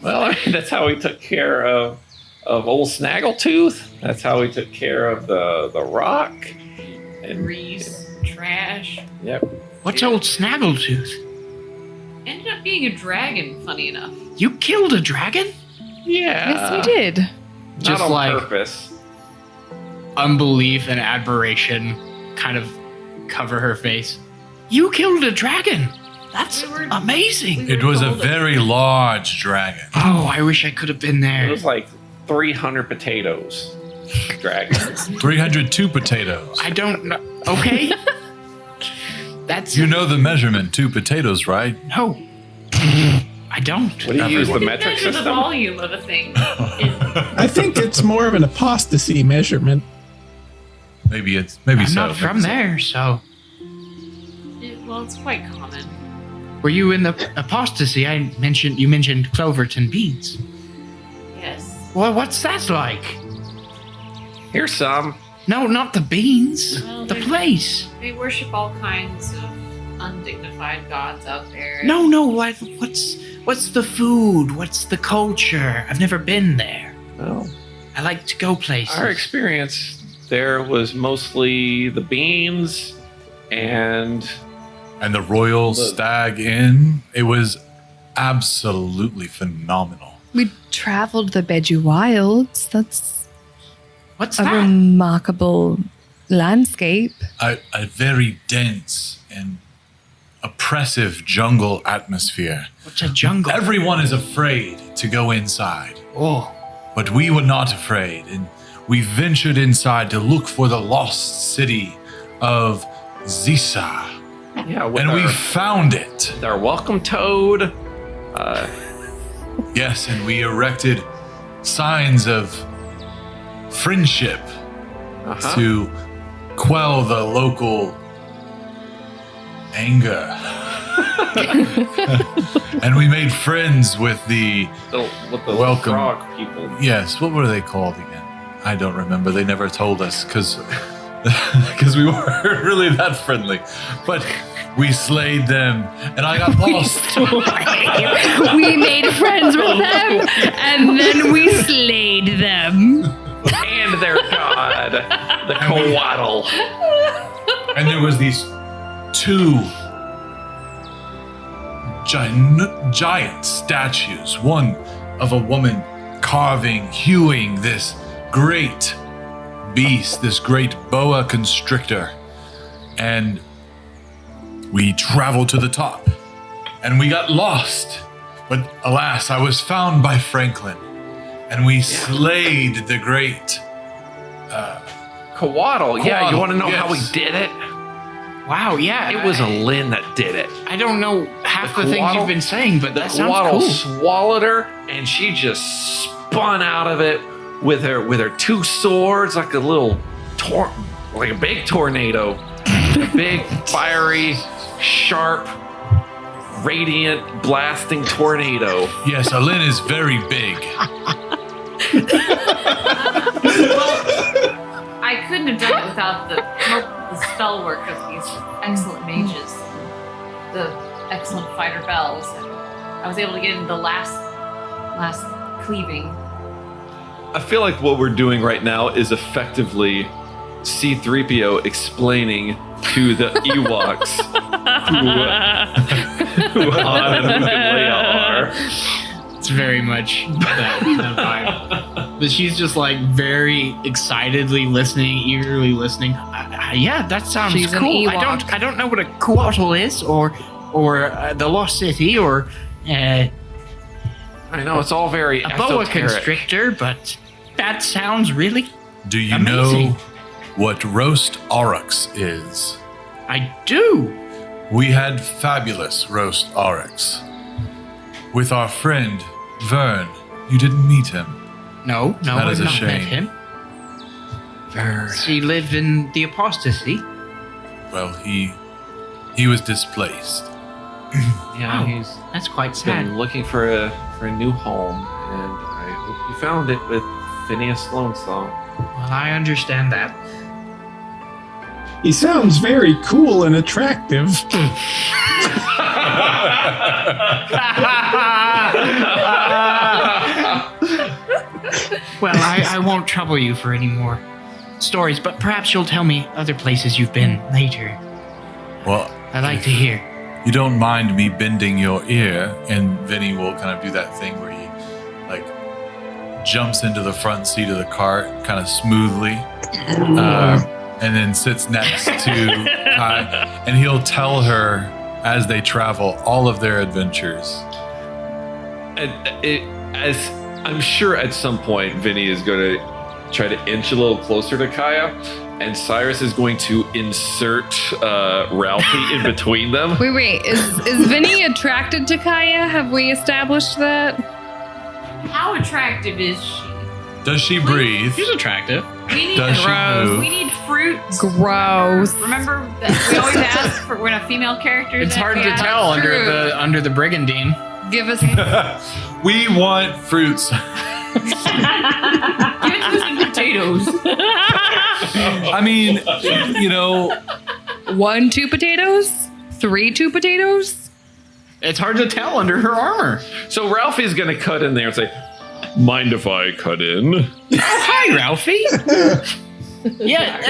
Well, I mean, that's how we took care of old Snaggletooth. That's how we took care of the rock. And Grease, trash. yep. what's old Snaggletooth? Ended up being a dragon, funny enough. You killed a dragon? Yeah. Yes, we did. Not Just on like purpose. unbelief and admiration kind of cover her face. You killed a dragon? That's We were- amazing. we It was a told that- very large dragon. Oh, I wish I could have been It there. was like 300 potatoes. dragon. 302 potatoes. I don't know. Okay. That's You know the measurement, 2 potatoes, right? no. I don't. What do you use, the You metric measure the system? volume of a thing. I think it's more of an apostasy measurement. Maybe so. I'm not maybe from so. there, so Well, it's quite common. were you in the apostasy? You mentioned Cloverton beans. Yes. Well, what's that like? Here's some. No, not the beans. Well, The they- place. They worship all kinds of undignified gods out there. No, what's the food? What's the culture? I've never been there. Well, I like to go places. our experience there was mostly the beans and And the Royal Stag Inn, it was absolutely phenomenal. We traveled the Beju Wilds. That's What's a that? remarkable landscape. A very dense and oppressive jungle atmosphere. What's a jungle? Everyone is afraid to go inside, Oh, but we were not afraid, and we ventured inside to look for the lost city of Zisa, yeah, with and we our, found it. our welcome toad. Yes, and we erected signs of friendship Uh-huh. to quell the local anger. And we made friends with with the Welcome. frog people. yes, what were they called again? I don't remember. They never told us because we weren't really that friendly. But we slayed them, and I got lost. We made friends with them, and then we slayed them. And their god, the Coatl. And there was these 2 giant statues, one of a woman hewing this great beast, this great boa constrictor. And we traveled to the top, and we got lost. But alas, I was found by Franklin, and we slayed the great Coatl. Yeah, you want to know how we yes. did it? wow, yeah. It was a Lynn that did it. I don't know half the, things Coatl- you've been saying, but The that sounds Coatl cool. swallowed her, and she just spun out of it with her 2 swords, like a little like a big tornado, a big fiery, sharp, radiant, blasting tornado. Yes, Alin is very big. I couldn't have done it without the help, the spell work of these excellent mages, the excellent fighter bells. And I was able to get in the last cleaving. I feel like what we're doing right now is effectively C-3PO explaining to the Ewoks who Han and Luke and Leia are. It's very much that vibe. But she's just like very excitedly listening, eagerly listening. Yeah, that sounds She's an cool. Ewok. I don't know what a Coatl is, or the Lost City, or I know it's all very a boa esoteric. constrictor, but that sounds really. Do you Amazing. know what roast aurochs is? I do. We had fabulous roast aurochs. With our friend, Vern. You didn't meet him. No, That is I've a not met shame. him. Does he live in the apostasy? Well, he was displaced. Yeah, Oh, he's That's quite been sad. looking for a new home, and I hope you found it with Phineas Sloansong. Well, I understand that. He sounds very cool and attractive. Well, I won't trouble you for any more stories, but perhaps you'll tell me other places you've been later. Well, I'd like to hear. you don't mind me bending your ear, and Vinny will kind of do that thing where he like jumps into the front seat of the cart kind of smoothly, and then sits next to Kai, and he'll tell her as they travel all of their adventures. And as I'm sure at some point Vinny is going to try to inch a little closer to Kaya, and Cyrus is going to insert Ralphie in between them. Wait. Is Vinny attracted to Kaya? Have we established that? How attractive is she? Does she breathe? She's attractive. We need Does she move? We need fruits. Gross. Remember that we always ask for when a female character. It's that hard we to ask- tell true. under the brigandine. Give us. We want fruits. Give it to some potatoes. I mean, you know, 1, 2 potatoes? 3, 2 potatoes? It's hard to tell under her armor. So Ralphie's going to cut in there and say, "Mind if I cut in?" Hi, Ralphie. Yeah,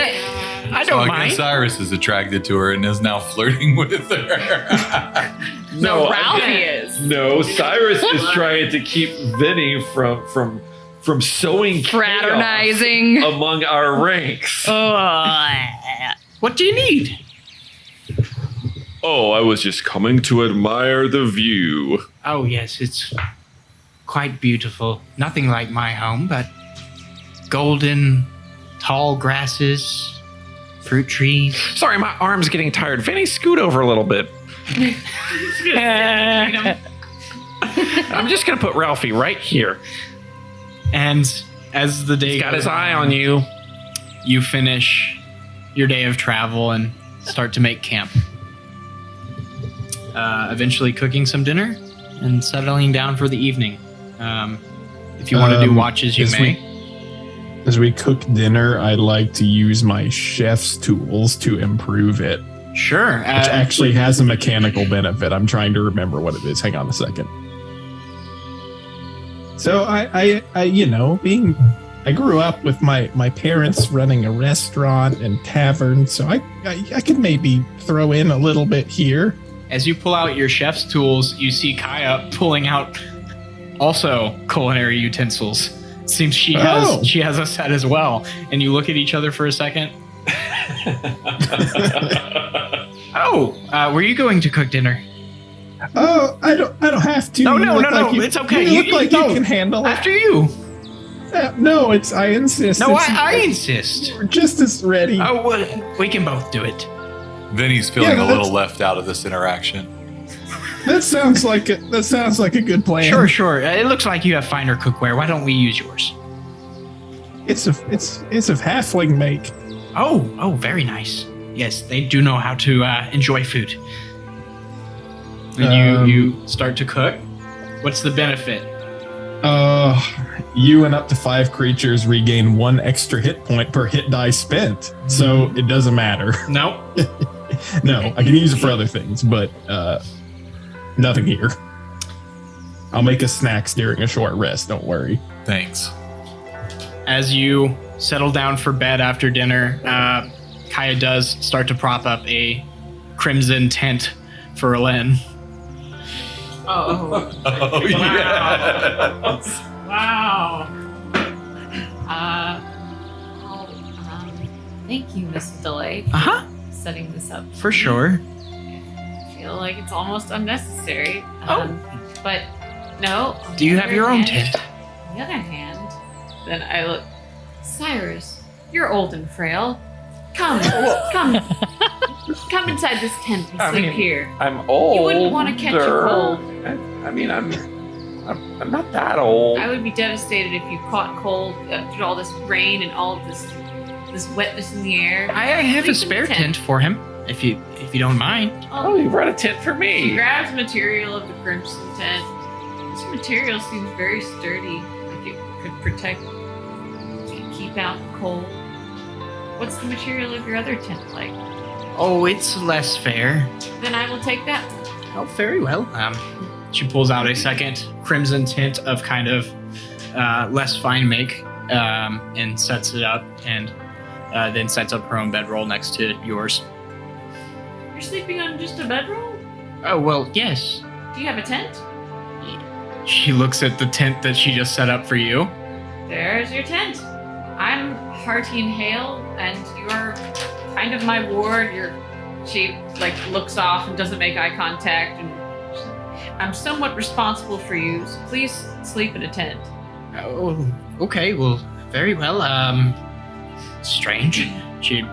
I so don't I mind. guess Cyrus is attracted to her and is now flirting with her. No, Ralphie is. No, Cyrus is trying to keep Vinny from sowing chaos Fraternizing. among our ranks. What do you need? Oh, I was just coming to admire the view. Oh, yes, it's quite beautiful. Nothing like my home, but golden, tall grasses, fruit trees. Sorry, my arm's getting tired. Vinny, scoot over a little bit. I'm just going to put Ralphie right here. And as the day He's got goes his eye on you. you finish your day of travel and start to make camp. Eventually cooking some dinner and settling down for the evening. If you want to do watches, you as may. As we cook dinner, I'd like to use my chef's tools to improve it, Sure. which actually has a mechanical benefit. I'm trying to remember what it is. Hang on a second. So I grew up with my parents running a restaurant and tavern, so I could maybe throw in a little bit here. As you pull out your chef's tools, you see Kaya pulling out also culinary utensils. Seems she has a set as well. And you look at each other for a second. Were you going to cook dinner? Oh, I don't have to. No, You no, look no, like no, you- it's okay. You look You- like no. you can handle it. After you. No, I insist. No, It's- I insist. We're just as ready. Oh, well, we can both do it. Vinny's feeling Yeah, a little that's- left out of this interaction. That sounds like a good plan. Sure. It looks like you have finer cookware. Why don't we use yours? It's of halfling make. Oh, very nice. Yes, they do know how to enjoy food. And you start to cook. What's the benefit? You and up to 5 creatures regain 1 extra hit point per hit die spent. So it doesn't matter. No. No, I can use it for other things, but nothing here. I'll make us snacks during a short rest. Don't worry. Thanks. As you settle down for bed after dinner, Kaya does start to prop up a crimson tent for Elen. Oh. Oh, yeah. Wow. Thank you, Miss Delay, for Uh-huh. setting this up. For sure. I feel like it's almost unnecessary. Oh. But no. on Do you the have other your own hand- tent? On the other hand, then I look, Cyrus, you're old and frail. Come inside this tent and I sleep mean, here. I'm old. You wouldn't want to catch a cold. I mean, I'm not that old. I would be devastated if you caught cold through all this rain and all of this wetness in the air. I have a Sleep in spare the tent for him, if you don't mind. Oh, you brought a tent for She me. grabs material of the crimson tent. This material seems very sturdy, like it could protect, keep out the cold. What's the material of your other tent like? Oh, it's less fair. Then I will take that. Oh, very well. She pulls out a second crimson tint of kind of less fine make, and sets it up, and then sets up her own bedroll next to yours. You're sleeping on just a bedroll? Oh, well, yes. Do you have a tent? She looks at the tent that she just set up for you. There's your tent. I'm hearty and hale, and you're kind of my ward. She looks off and doesn't make eye contact, and I'm somewhat responsible for you. So please sleep in a tent. Oh, okay. Well, Very well. Strange. She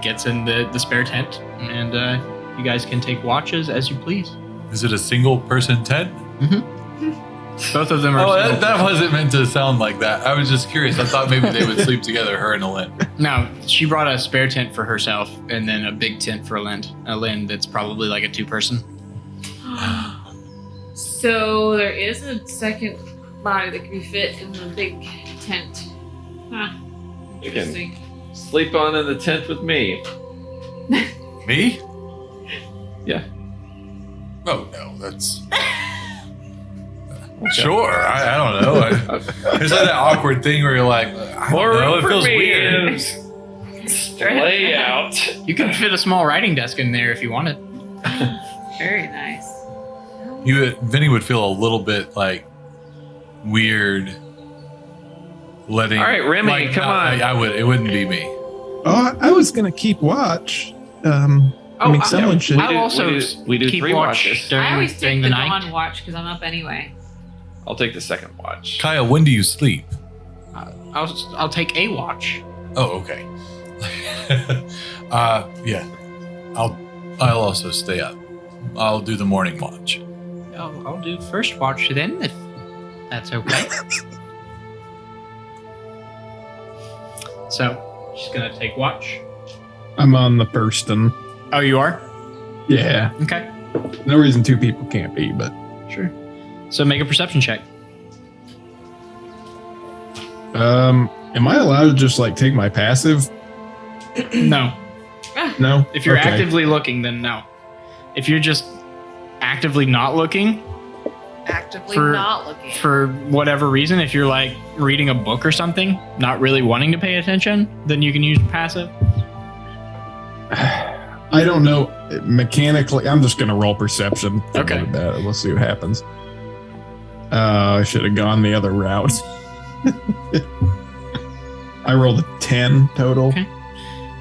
gets in the spare tent, and you guys can take watches as you please. Is it a single person tent? Both of them are. Oh, single that person. wasn't meant to sound like that. I was just curious. I thought maybe they would sleep together, her and Alin. No, she brought a spare tent for herself, and then a big tent for Lynn that's probably like a 2-person. So there is a second body that can be fit in the big tent. Huh. You can Interesting. sleep on in the tent with me. Me? Yeah. Oh, no, that's... Sure, I don't know. There's like that awkward thing where you're like, I don't know, it feels weird. Lay out. You can fit a small writing desk in there if you wanted. Very nice. Vinny would feel a little bit like weird letting. All right, Remy, like, come on. I would. It wouldn't be me. Oh, I was gonna keep watch. I mean, someone should. I'll also we do keep 3 watch watches. I always during take the the night. dawn watch because I'm up anyway. I'll take the second watch. Kaya, when do you sleep? I'll take a watch. Oh, okay. Yeah. I'll also stay up. I'll do the morning watch. I'll do first watch then, if that's okay. So she's gonna take watch. I'm on the first one. Oh, you are? Yeah. Okay. No reason 2 people can't be, but Sure. So make a perception check. am I allowed to just like take my passive? No. No. If you're Okay. actively looking, then no. If you're just actively not looking, Actively For- not looking. for whatever reason, if you're like reading a book or something, not really wanting to pay attention, then you can use passive. I don't know mechanically. I'm just gonna roll perception. Okay. We'll see what happens. I should have gone the other route. I rolled a 10 total. Okay.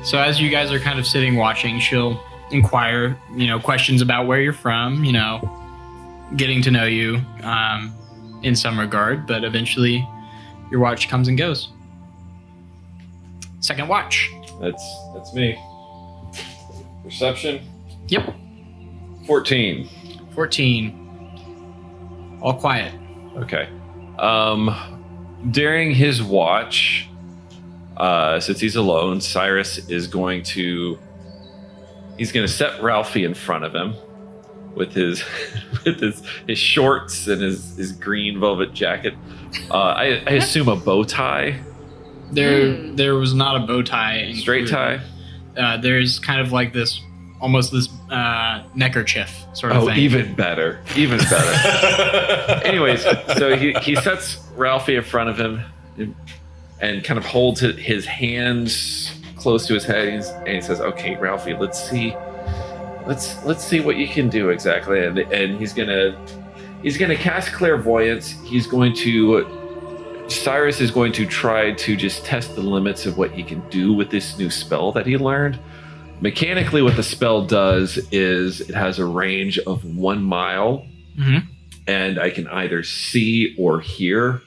So as you guys are kind of sitting watching, she'll inquire, questions about where you're from, getting to know you in some regard, but eventually your watch comes and goes. Second watch. That's me. Perception. Yep. 14. 14. All quiet. Okay. During his watch, since he's alone, Cyrus is going to set Ralphie in front of him with his his shorts and his green velvet jacket. I assume a bow tie, There was not a bow tie. straight tie. There's kind of like this, almost this neckerchief sort of Oh, thing. even better. Anyways, so he sets Ralphie in front of him and kind of holds his hands close to his head, and he says, "Okay, Ralphie, let's see what you can do exactly." And he's gonna cast clairvoyance. Cyrus is going to try to just test the limits of what he can do with this new spell that he learned. Mechanically, what the spell does is it has a range of 1 mile, Mhm. and I can either see or hear.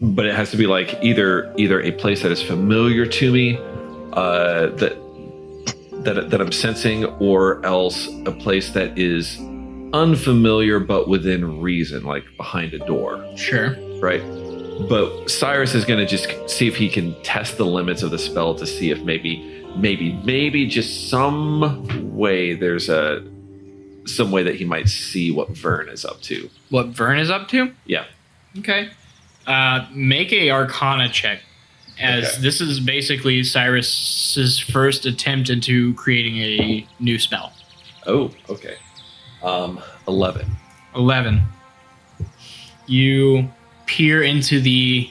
But it has to be like either a place that is familiar to me, that I'm sensing, or else a place that is unfamiliar but within reason, like behind a door, Sure. right? But Cyrus is going to just see if he can test the limits of the spell to see if maybe just some way some way that he might see what Vern is up to. What Vern is up to? Yeah. Okay. Make a Arcana check, as Okay. this is basically Cyrus's first attempt into creating a new spell. Oh, okay. 11. 11. You peer into the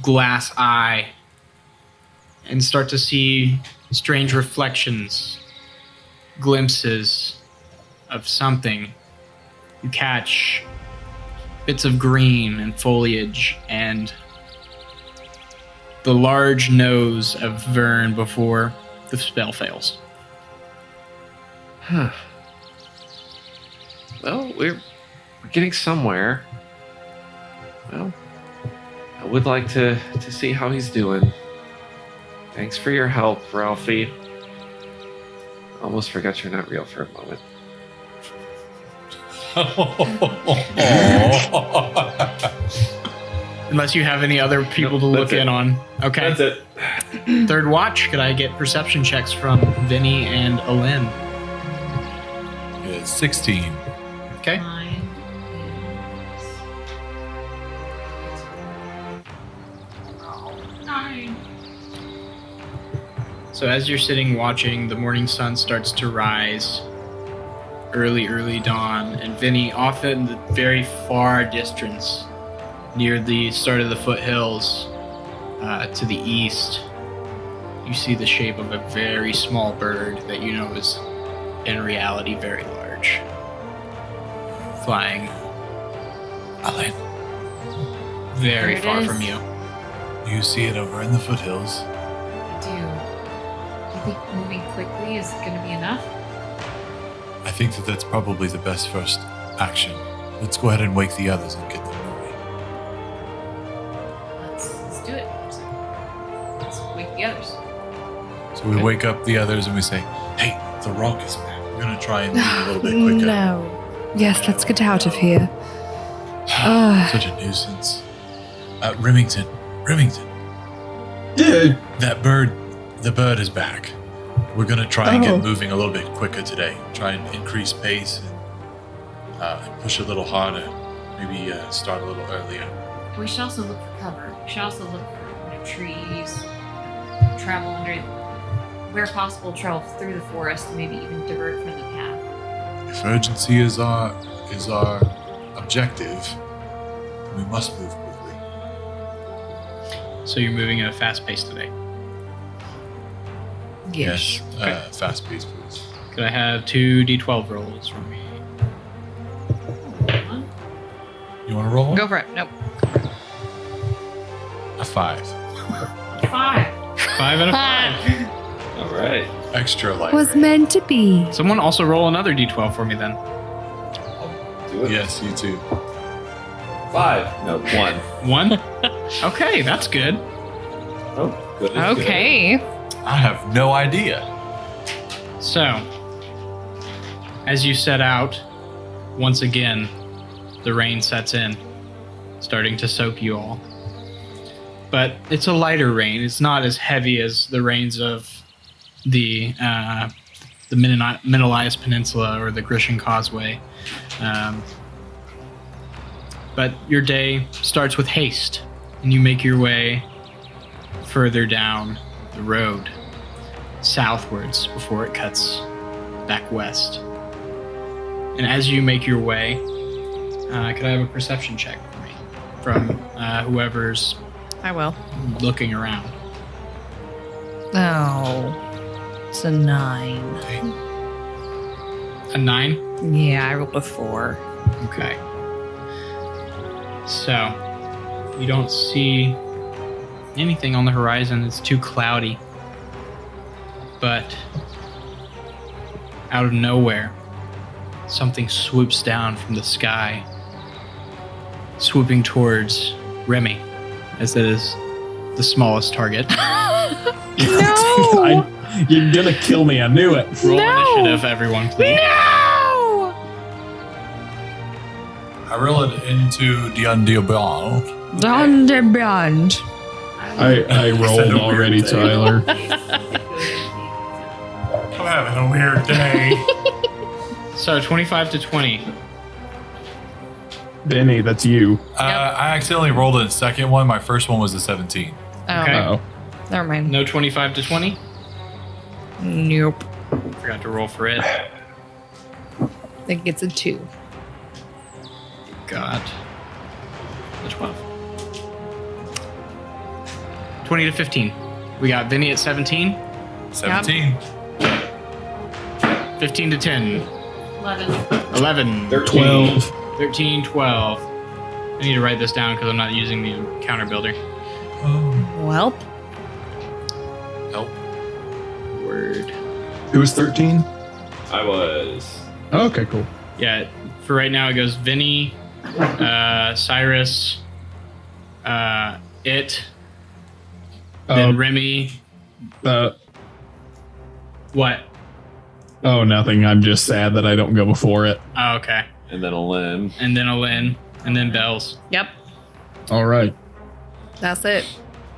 glass eye and start to see strange reflections, glimpses of something. You catch bits of green and foliage and the large nose of Vern before the spell fails. Huh. Well, we're getting somewhere. Well, would like to see how he's doing. Thanks for your help, Ralphie. Almost forgot you're not real for a moment. Unless you have any other people to look that's in it. on. Okay. That's it. Third watch. Could I get perception checks from Vinny and Alin? It's 16. Okay. Mine is 9. So as you're sitting watching, the morning sun starts to rise. Early dawn. And Vinny, off in the very far distance, near the start of the foothills, to the east, you see the shape of a very small bird that you know is, in reality, very large. Flying Alain, very There it far is. from you. you see it over in the foothills. Do you think moving quickly is going to be enough? I think that's probably the best first action. Let's go ahead and wake the others and get them moving. Let's do it. Let's wake the others. So we wake up the others and we say, "Hey, the rock is back. We're gonna try and move a little bit quicker." No. Yes, let's get out of here. Such a nuisance. Remington, Dude, that bird, the bird is back. We're gonna try and Oh. get moving a little bit quicker today. Try and increase pace and push a little harder. Maybe start a little earlier. We should also look for cover. We should also look for trees, travel under, where possible, travel through the forest, and maybe even divert from the path. If urgency is our objective, we must move quickly. So you're moving at a fast pace today. Yes, Okay. fast pace, please. Could I have 2 D12 rolls from me? You want to roll? Go for it. Nope. A 5. 5. 5 out of 5. All right. Extra light. Was meant to be. Someone also roll another D12 for me then. Do it. Yes, you too. 5. No, 1. 1? Okay, that's good. Oh, good. Okay. I have no idea. So, as you set out, once again, the rain sets in, starting to soak you all. But it's a lighter rain. It's not as heavy as the rains of the Menelaus Peninsula or the Grecian Causeway. But your day starts with haste, and you make your way further down the road, southwards before it cuts back west. And as you make your way, could I have a perception check for me from whoever's I will. looking around? Oh. It's a 9. A 9? Yeah, I rolled a 4. Okay. So, you don't see anything on the horizon. It's too cloudy. But out of nowhere, something swoops down from the sky, swooping towards Remy, as it is the smallest target. No! you're gonna kill me. I knew it. Roll No! initiative, everyone, please. No! I roll it into Dion. Donderbrand. I rolled already, Tyler. I'm having a weird day. So 25 to 20. Benny, that's you. I accidentally rolled a second one. My first one was a 17. Oh, Okay. Oh, never mind. No 25 to 20. Nope. Forgot to roll for it. I think it's a 2. Got the 12. 20 to 15. We got Vinny at 17. 17. 15 to 10. 11. 11. 12. 13, 12. I need to write this down because I'm not using the counter builder. Welp. Help. Word. It was 13? I was. Oh, okay, cool. Yeah, for right now it goes Vinny, Cyrus, it. Then Remy. What? Oh, nothing. I'm just sad that I don't go before it. Oh, okay. And then a Lynn. And then Alin. And then Bells. Yep. All right. That's it.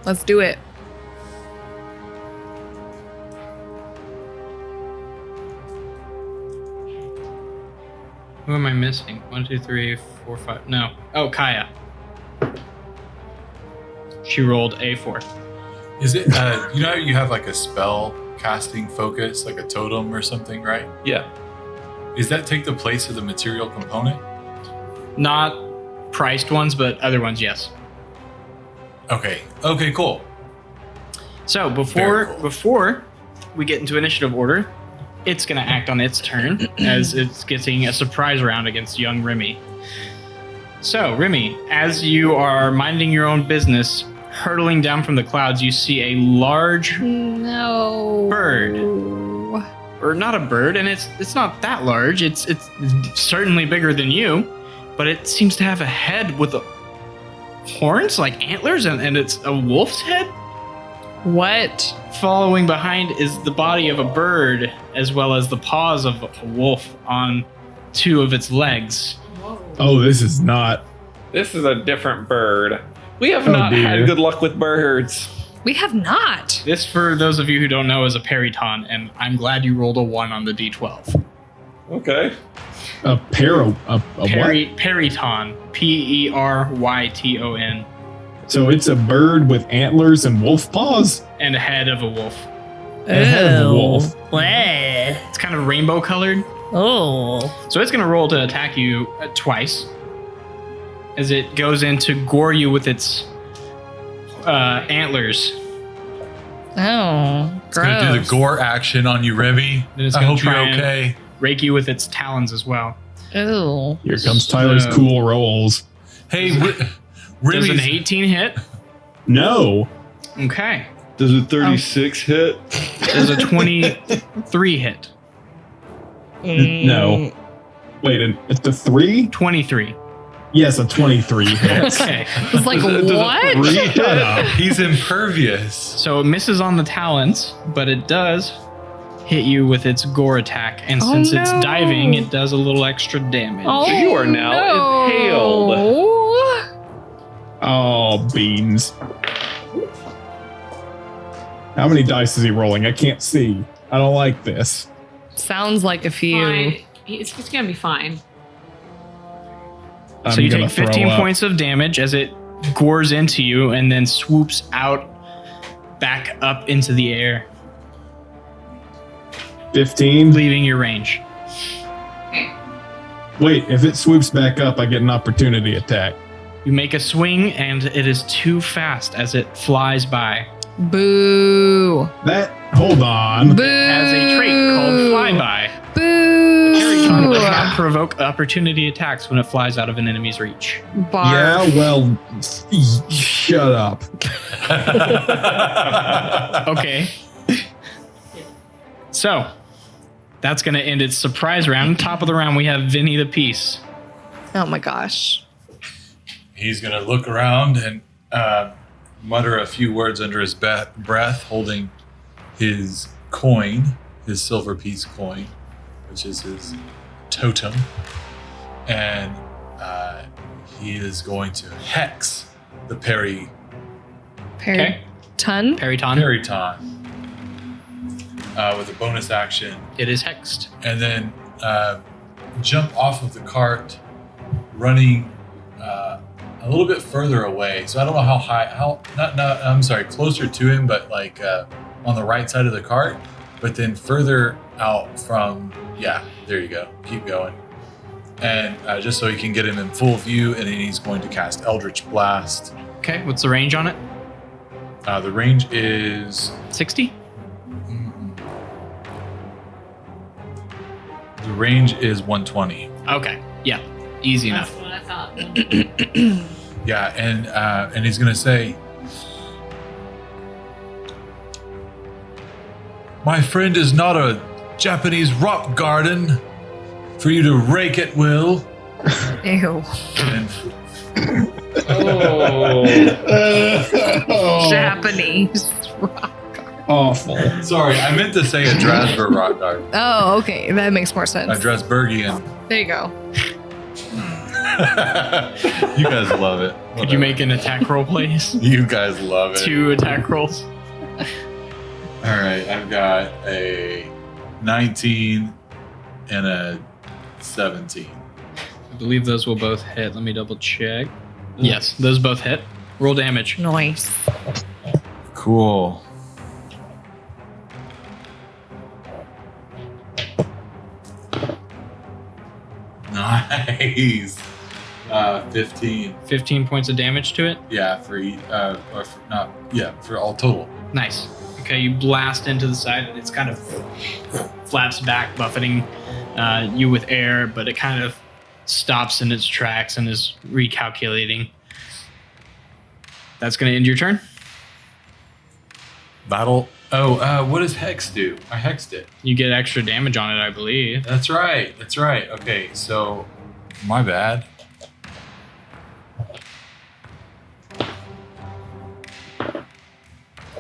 Let's do it. Who am I missing? 1, 2, 3, 4, 5. No. Oh, Kaya. She rolled a 4. Is it, you know, you have like a spell casting focus, like a totem or something, right? Yeah. Does that take the place of the material component? Not priced ones, but other ones, yes. Okay. Okay, cool. So Very cool. before we get into initiative order, it's going to act on its turn as it's getting a surprise round against young Remy. So, Remy, as you are minding your own business, hurtling down from the clouds, you see a large No. bird. Or not a bird, and it's not that large. It's certainly bigger than you, but it seems to have a head with horns, like antlers, and it's a wolf's head. What? Following behind is the body of a bird, as well as the paws of a wolf on 2 of its legs. Oh, this is not. This is a different bird. We have Oh, not dear. had good luck with birds. We have not. This, for those of you who don't know, is a periton, and I'm glad you rolled a 1 on the d12. Okay. A what? Periton. P-E-R-Y-T-O-N. So it's a bird with antlers and wolf paws? And a head of a wolf. A head of a wolf. It's kind of rainbow colored. Oh. So it's going to roll to attack you twice. As it goes in to gore you with its antlers. Oh. It's going to do the gore action on you, Remy. Then it's I gonna hope you're try and- okay. Rake you with its talons as well. Oh. Here comes Tyler's cool rolls. Hey, Does Remy's... an 18 hit? No. Okay. Does a 36 hit? Does a 23 hit? No. Wait, it's a 3? 23. Yes, a 23 hits. Okay. It's like, what? Shut up. He's impervious. So it misses on the talons, but it does hit you with its gore attack. And Oh, since it's no. diving, it does a little extra damage. Oh, So you are now impaled. no. Oh, beans. How many dice is he rolling? I can't see. I don't like this. Sounds like a few. Fine. It's gonna be fine. I'm So you gonna take 15 throw up. points of damage as it gores into you and then swoops out back up into the air, 15. leaving your range. Wait, if it swoops back up, I get an opportunity attack. You make a swing and it is too fast as it flies by. Boo. Hold on. Boo. It has a trait called flyby. Boo. Periton does not provoke opportunity attacks when it flies out of an enemy's reach. Barf. Yeah, well, shut up. Okay. So, that's going to end its surprise round. Top of the round, we have Vinny the Peace. Oh my gosh. He's going to look around and mutter a few words under his breath, holding his coin, his silver piece coin, which is his totem. And he is going to hex the Okay. Ton? Periton. Periton with a bonus action. It is hexed. And then jump off of the cart, running a little bit further away. So I don't know how high, I'm sorry, closer to him, but like on the right side of the cart, but then further out from, yeah, there you go. Keep going. And just so he can get him in full view, and then he's going to cast Eldritch Blast. Okay, what's the range on it? The range is 60? the range is 120. Okay, yeah, easy That's enough. what I thought. Yeah, and he's gonna say, "My friend is not a Japanese rock garden for you to rake at will." Ew. And Oh, Japanese. awful. Sorry, I meant to say a Drasberg rock dart. Oh, okay. That makes more sense. A Drasbergian. There you go. You guys love it. Could you make an attack roll, please? You guys love it. 2 attack rolls. All right, I've got a 19 and a 17. I believe those will both hit. Let me double check. Yes, those both hit. Roll damage. Nice. Cool. Nice. 15. 15 points of damage to it. Yeah, for all total. Nice. Okay, you blast into the side and it's kind of flaps back, buffeting you with air, but it kind of stops in its tracks and is recalculating. That's going to end your turn. Battle. Oh, what does Hex do? I hexed it. You get extra damage on it, I believe. That's right. Okay, so my bad.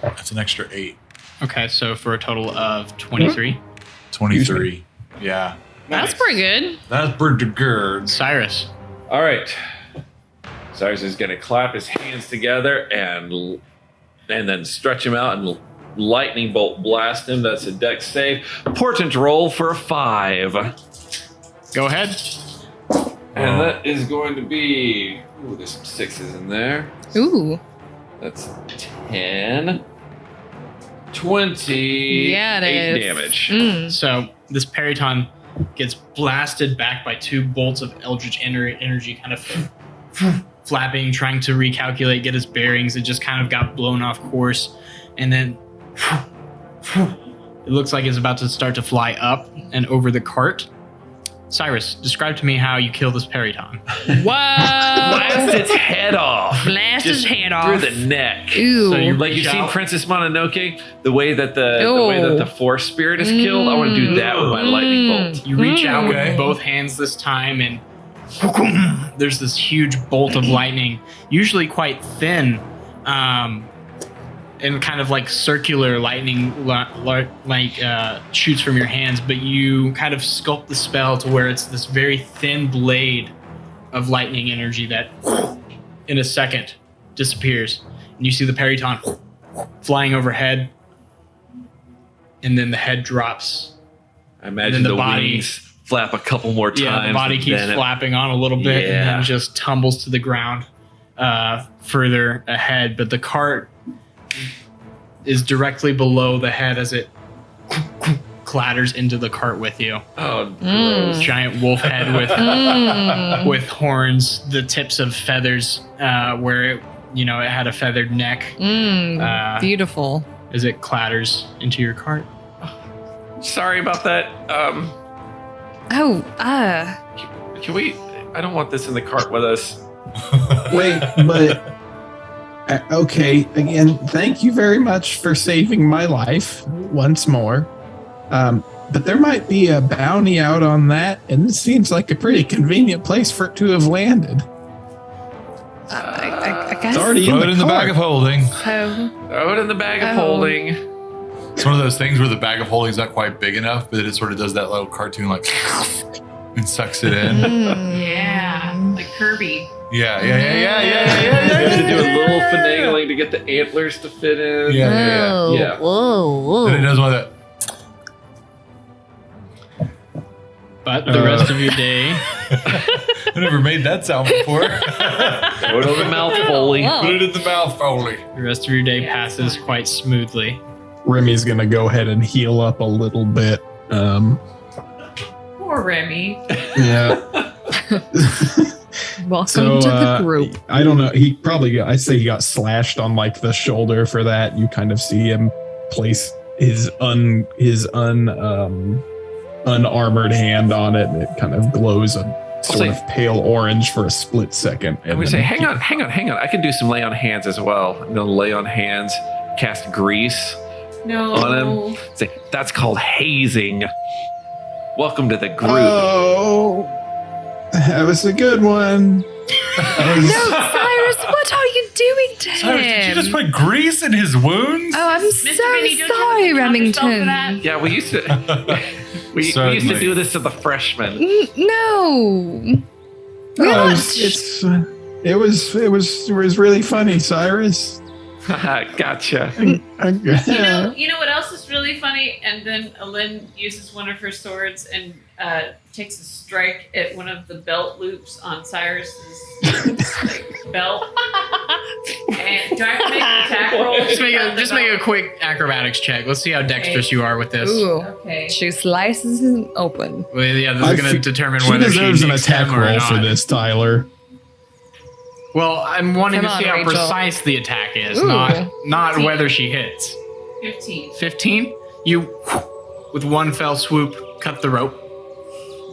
That's an extra 8. Okay, so for a total of 23. 23. Yeah. That's pretty good. That's pretty good. Cyrus. All right. Cyrus is going to clap his hands together and then stretch him out and lightning bolt blast him. That's a dex save. Portent roll for a 5. Go ahead. And that is going to be... Ooh, there's some 6s in there. Ooh. That's 10. 20. Yeah, it 8 is. damage. Mm. So this Periton gets blasted back by 2 bolts of Eldritch energy, kind of flapping, trying to recalculate, get his bearings. It just kind of got blown off course. And then it looks like it's about to start to fly up and over the cart. Cyrus, describe to me how you kill this Periton. Whoa. Blast its head off. Blast his Just head off. through the neck. Ooh. So you Like you've seen Princess Mononoke, the way that the way that the forest spirit is killed. I want to do that with my lightning bolt. You reach out Okay. with both hands this time, and there's this huge bolt of lightning, usually quite thin, and kind of like circular lightning, shoots from your hands. But you kind of sculpt the spell to where it's this very thin blade of lightning energy that, in a second, disappears. And you see the Periton flying overhead, and then the head drops. I imagine And then the the body- wings flap a couple more times. Yeah, the body and keeps then it- flapping on a little bit and Yeah. then just tumbles to the ground further ahead. But the cart is directly below the head as it clatters into the cart with you. Oh, Mm. gross. Giant wolf head with Mm. with horns, the tips of feathers, where it had a feathered neck Mm. Beautiful. as it clatters into your cart. Sorry about that. Oh, Can we? I don't want this in the cart with us. Wait, but okay. Again, thank you very much for saving my life once more. But there might be a bounty out on that, and this seems like a pretty convenient place for it to have landed. I guess It's already Throw it in the cart. bag of holding. so. Throw it in the bag of Oh. holding. It's one of those things where the bag of holding is not quite big enough, but it sort of does that little cartoon like and sucks it in. Mm. Yeah, like Kirby. Yeah. You have to do a little finagling to get the antlers to fit in. Yeah. Yeah. Whoa. And it does one of that. But the rest of your day, I never made that sound before. Throw it over the mouth, Foley. Whoa. Put it in the mouth, Foley. the rest of your day passes quite smoothly. Remy's gonna go ahead and heal up a little bit. Poor Remy. Yeah. Welcome to the group. I don't know. I say he got slashed on like the shoulder for that. You kind of see him place his unarmored hand on it, and it kind of glows a sort say- of pale orange for a split second. I'm gonna say, hang on. I can do some lay on hands as well. I'm gonna lay on hands, cast grease No. on him. Say, that's called hazing. Welcome to the group. Oh, that was a good one. No, Cyrus, what are you doing to Cyrus, did you him? just put grease in his wounds? Oh, I'm Mr. so Vinny, don't you sorry, have to count yourself for Remington. that? Yeah, we used to. We used to Certainly. do this to the freshmen. No. Oh, it was really funny, Cyrus. Gotcha. You know what else is really funny? And then Alin uses one of her swords and takes a strike at one of the belt loops on Cyrus's belt. And do I have to make an attack roll? Just make a quick acrobatics check. Let's see how dexterous you are with this. Ooh. Okay. She slices him open. Well, yeah, this I is going to fe- determine She whether deserves she an needs attack him or roll not. for this, Tyler. Well, I'm wanting Come to on, see how Rachel. precise the attack is, Ooh. not whether she hits. 15. 15. You, with one fell swoop, cut the rope.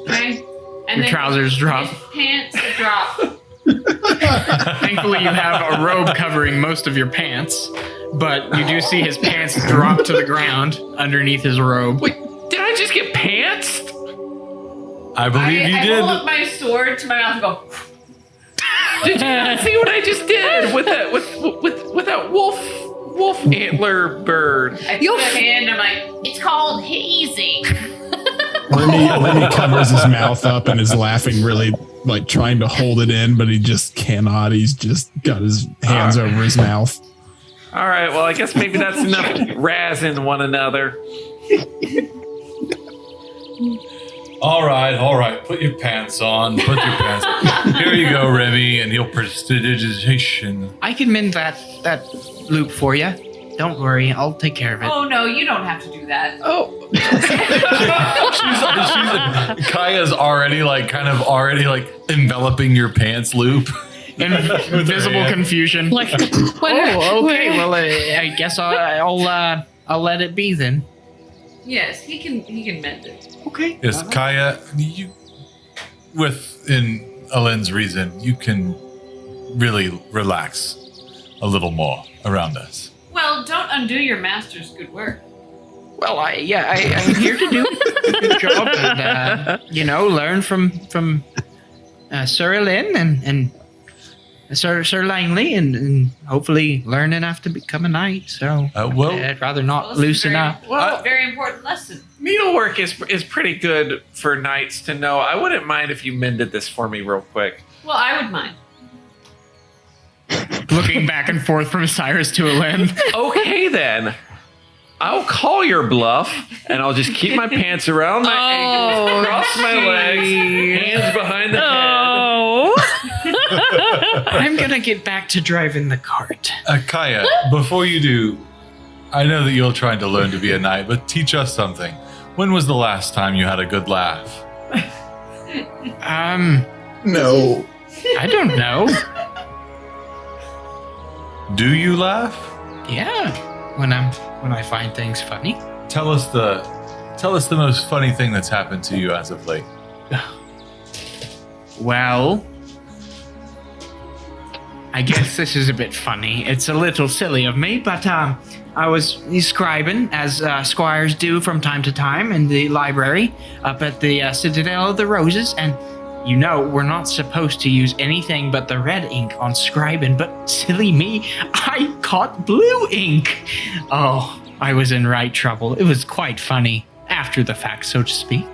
Okay. And Your then trousers drop. his pants drop. Thankfully, you have a robe covering most of your pants, but you do see his pants drop to the ground underneath his robe. Wait, did I just get pantsed? I believe you I did. hold up my sword to my mouth and go, Did you not see what I just did with that with that wolf antler bird? I put a hand, I'm like, it's called hazing. Lenny covers his mouth up and is laughing, really like trying to hold it in, but he just cannot. He's just got his hands over his mouth. All right, well, I guess maybe that's enough razzing one another. All right. Put your pants on. Put your pants on. Here you go, Remy, and he'll prestidigitation. I can mend that loop for you. Don't worry, I'll take care of it. Oh no, you don't have to do that. Oh, she's Kaya's already enveloping your pants loop. In visible hand. confusion. Like, Oh, okay. Well, I guess I'll let it be then. Yes, he can mend it. Okay. Yes, Kaya, you, within Alin's reason, you can really relax a little more around us. Well, don't undo your master's good work. Well, I'm here to do a good job and learn from Sir Lynn and Sir Langley and hopefully learn enough to become a knight. So I'd rather not this is loosen very- up. Well, very important lesson. needlework is pretty good for knights to know. I wouldn't mind if you mended this for me real quick. Well, I would mind. Looking back and forth from Cyrus to Alin. Okay, then. I'll call your bluff, and I'll just keep my pants around my ankles, cross my legs, hands behind the head. I'm gonna get back to driving the cart. Kaya, before you do, I know that you're trying to learn to be a knight, but teach us something. When was the last time you had a good laugh? No. I don't know. Do you laugh? Yeah, when I find things funny. Tell us the most funny thing that's happened to you as of late. Well, I guess this is a bit funny. It's a little silly of me, but I was scribing, as squires do from time to time, in the library up at the Citadel of the Roses, and you know we're not supposed to use anything but the red ink on scribing, but silly me, I caught blue ink. Oh, I was in right trouble. It was quite funny, after the fact, so to speak.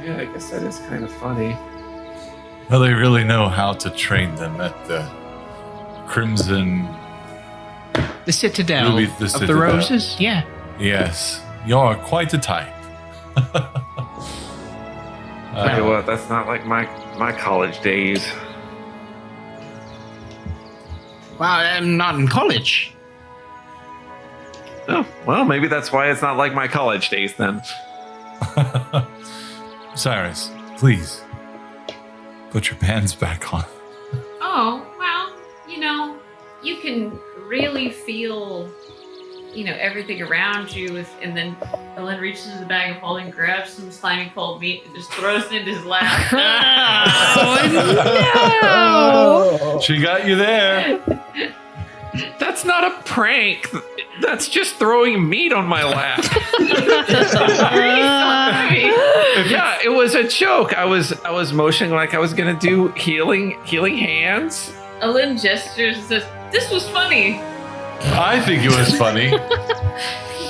Yeah, I guess that is kind of funny. Well, they really know how to train them at the Crimson. The Citadel Ruby, the of Citadel. the Roses, yeah. Yes, you're quite a type. Tell you what, that's not like my college days. Well, I'm not in college. Oh, well, maybe that's why it's not like my college days then. Cyrus, please put your pants back on. Oh, well, you can really feel, everything around you. And then Ellen reaches into the bag of holding, grabs some slimy cold meat, and just throws it into his lap. Oh, She got you there. That's not a prank. That's just throwing meat on my lap. Yeah, it was a joke. I was motioning like I was gonna do healing hands, Alin gestures and says, "This was funny." I think it was funny.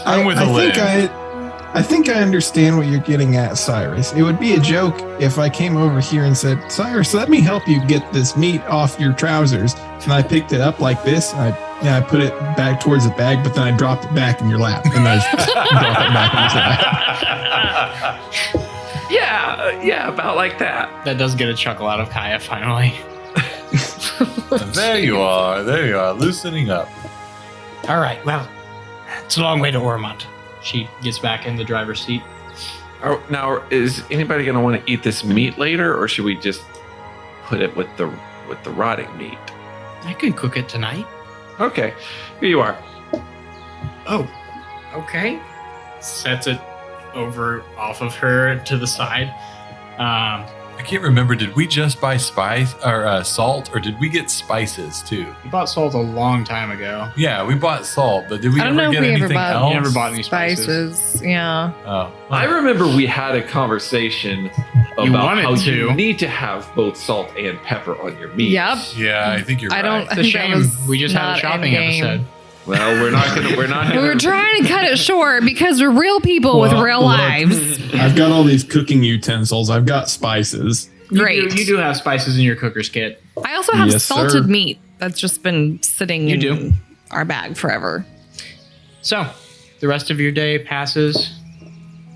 I'm with Alin. I think I understand what you're getting at, Cyrus. It would be a joke if I came over here and said, "Cyrus, let me help you get this meat off your trousers." And I picked it up like this, and I put it back towards the bag, but then I dropped it back in your lap, and I just dropped it back in his lap. Yeah, about like that. That does get a chuckle out of Kaya finally. There you are, loosening up. All right, well, it's a long way to Ormond. She gets back in the driver's seat. Now, is anybody going to want to eat this meat later, or should we just put it with the rotting meat? I could cook it tonight. Okay, here you are. Oh, okay. Sets it over off of her to the side. I can't remember. Did we just buy spice or salt, or did we get spices too? You bought salt a long time ago. Yeah, we bought salt, but did we I don't know ever if get we ever anything bought- else? You never bought any spices. Yeah. Oh, I remember we had a conversation You about wanted how to. you need to have both salt and pepper on your meat. Yep. yeah, I think you're I right. don't. It's a I think that shame. was We just had a not shopping endgame. episode. Well, we're not gonna. We were trying to cut it short because we're real people with Well, real look, lives. I've got all these cooking utensils. I've got spices. Great. You do have spices in your cooker's kit. I also have Yes, salted sir. meat that's just been sitting You in do. our bag forever. So, the rest of your day passes,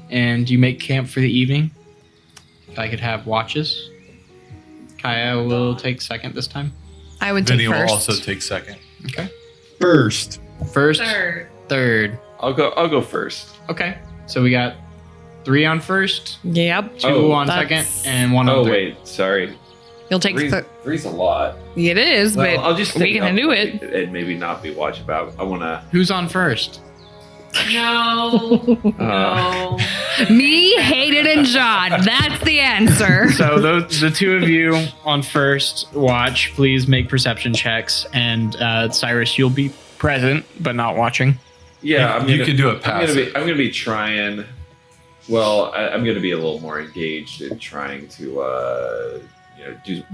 and you make camp for the evening. If I could have watches, Kaya will take second this time. I would Vinny take will first. also take second. Okay. First, First, Third. third. I'll go first. Okay. So we got 3 on first, Yep. 2 Oh, on that's- second, and 1 on Oh third. wait, sorry. You'll take Three's a lot. it is, Well, but I'll just we stay can up do it. and maybe not be watching about. I want to. Who's on first? No. No. Me, Hayden, and John. That's the answer. So the 2 of you on first watch, please make perception checks, and Cyrus, you'll be present but not watching. Yeah, You can do it passive. I'm gonna be trying. Well, I'm gonna be a little more engaged in trying to,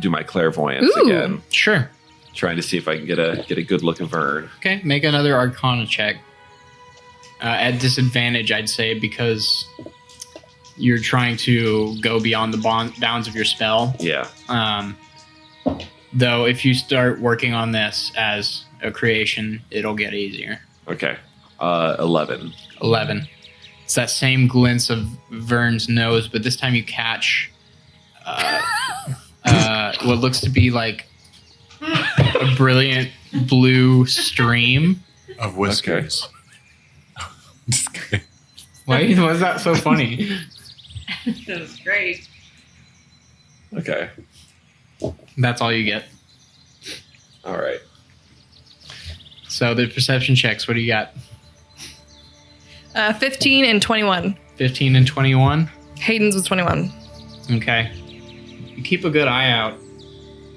do my clairvoyance Ooh. again. Sure. Trying to see if I can get a good look at Vern. Okay, make another Arcana check. At disadvantage, I'd say, because you're trying to go beyond the bounds of your spell. Yeah. Though, if you start working on this as a creation, it'll get easier. Okay. 11. 11. It's that same glint of Vern's nose, but this time you catch what looks to be like a brilliant blue stream. Of whiskers. Just kidding. Why was that so funny? That was great. Okay. That's all you get. All right. So the perception checks, what do you got? 15 and 21. 15 and 21? Hayden's was 21. Okay. You keep a good eye out,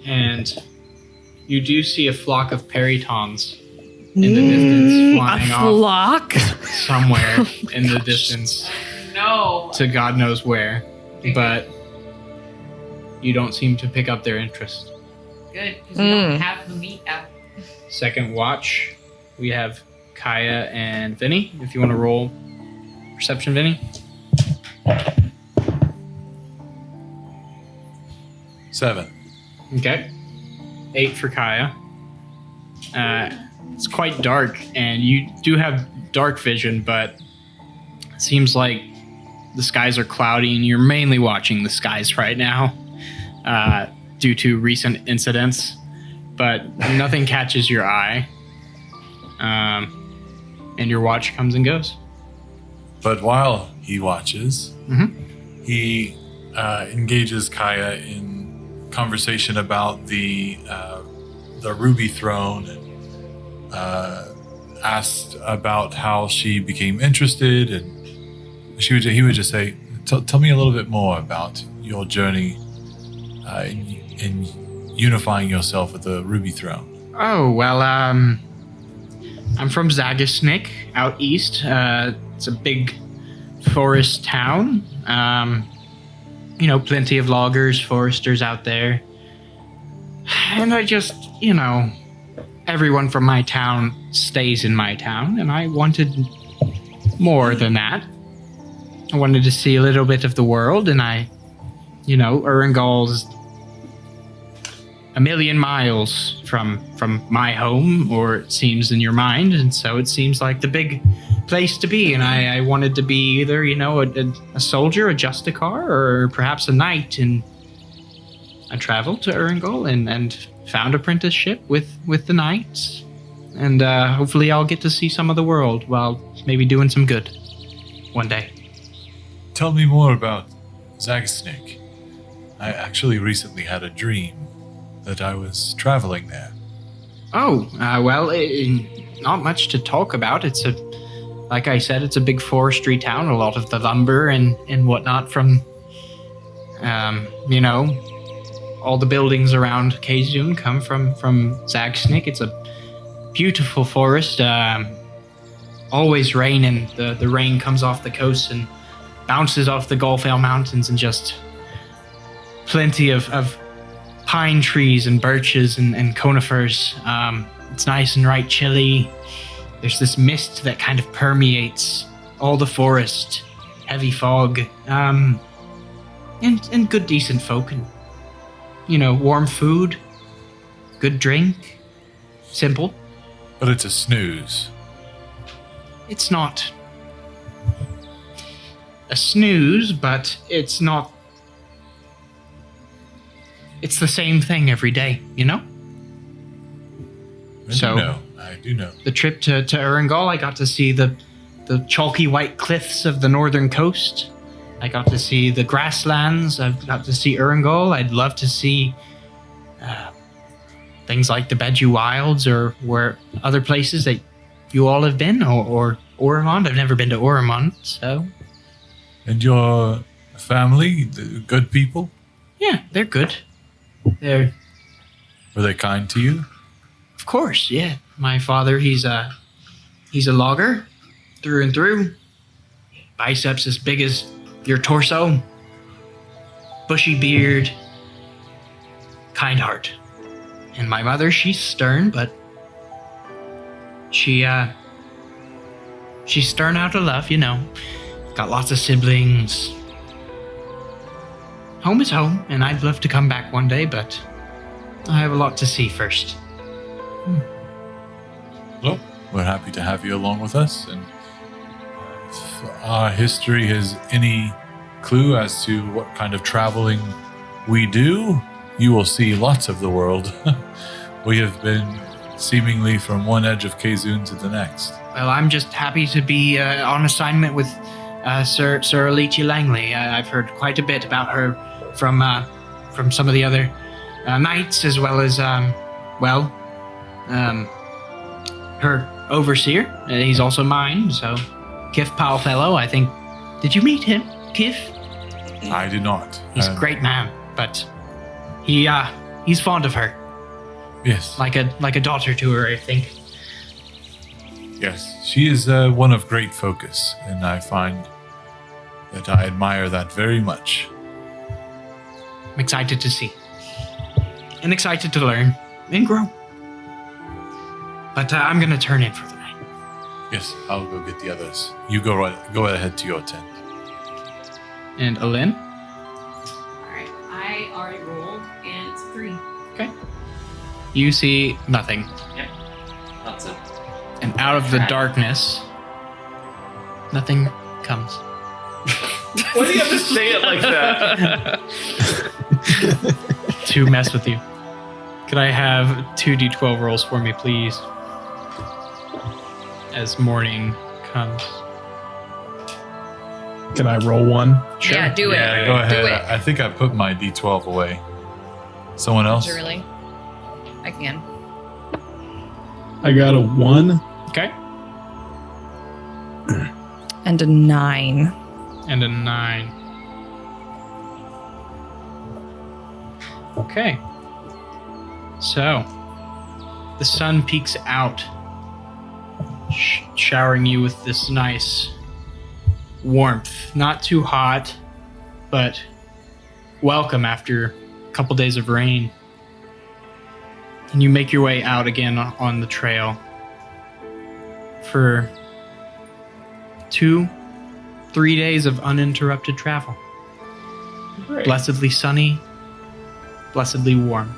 and you do see a flock of peritons in the distance flying a off flock? somewhere in the distance No. to God knows where, but you don't seem to pick up their interest. Good, because we don't have the meat out. Second watch, we have Kaya and Vinny. If you want to roll perception, Vinny. 7. Okay. 8 for Kaya. It's quite dark, and you do have dark vision, but it seems like the skies are cloudy, and you're mainly watching the skies right now due to recent incidents, but nothing catches your eye. And your watch comes and goes. But while he watches, Mhm. he engages Kaya in conversation about the Ruby Throne, and asked about how she became interested, and he would just say, "Tell me a little bit more about your journey in unifying yourself with the Ruby Throne." Oh, well, I'm from Zagisnik, out east. It's a big forest town. Plenty of loggers, foresters out there. And I just, everyone from my town stays in my town, and I wanted more than that. I wanted to see a little bit of the world, and Urungol's a million miles from my home, or it seems in your mind, and so it seems like the big place to be, and I wanted to be either, a soldier, a Justicar, or perhaps a knight, and I traveled to Urungol and found apprenticeship with the knights, and hopefully I'll get to see some of the world while maybe doing some good one day. Tell me more about Zagsnik. I actually recently had a dream that I was traveling there. Oh, not much to talk about. Like I said, it's a big forestry town. A lot of the lumber and whatnot from, all the buildings around Kazun come from Zagsnik. It's a beautiful forest. Always rain, and the rain comes off the coast and bounces off the Gulfale Mountains, and just plenty of pine trees and birches and conifers. It's nice and right chilly. There's this mist that kind of permeates all the forest, heavy fog, and good decent folk, and warm food, good drink, simple. But it's a snooze. It's not a snooze, but it's not. It's the same thing every day, I do know. The trip to Urungol, I got to see the chalky white cliffs of the northern coast. I got to see the grasslands. I've got to see Urungol. I'd love to see things like the Beju Wilds, or where other places that you all have been, or Ormond. I've never been to Ormond, so. And your family, the good people? Yeah, they're good. Were they kind to you? Of course, yeah. My father, he's a logger through and through. Biceps as big as your torso. Bushy beard. Kind heart. And my mother, she's stern, but she's stern out of love, Got lots of siblings. Home is home, and I'd love to come back one day, but I have a lot to see first. Well, we're happy to have you along with us, and if our history has any clue as to what kind of traveling we do, you will see lots of the world. We have been seemingly from one edge of Kazun to the next. Well, I'm just happy to be on assignment with Sir Alicia Langley. I've heard quite a bit about her from some of the other knights, as well as her overseer. He's also mine, so Kif Powellfellow, I think. Did you meet him, Kif? I did not. He's a great man, but he's fond of her. Yes. Like a daughter to her, I think. Yes, she is one of great focus, and I find that I admire that very much. I'm excited to see. And excited to learn and grow. But I'm going to turn in for the night. Yes, I'll go get the others. You go ahead to your tent. And Alin? Alright, I already rolled, and it's 3. Okay. You see nothing. Yeah. That's it. And out of the darkness, nothing comes. Why do you have to say it like that? To mess with you. Could I have 2d12 rolls for me, please? As morning comes. Can I roll one? Sure. Yeah, do it. Yeah, go ahead. Do it. I think I put my D12 away. Someone else? Really? I can. I got a 1. Okay. And a 9. And a 9. Okay. So, the sun peeks out, showering you with this nice warmth. Not too hot, but welcome after a couple days of rain. And you make your way out again on the trail for 2-3 days of uninterrupted travel. Great. Blessedly sunny, blessedly warm.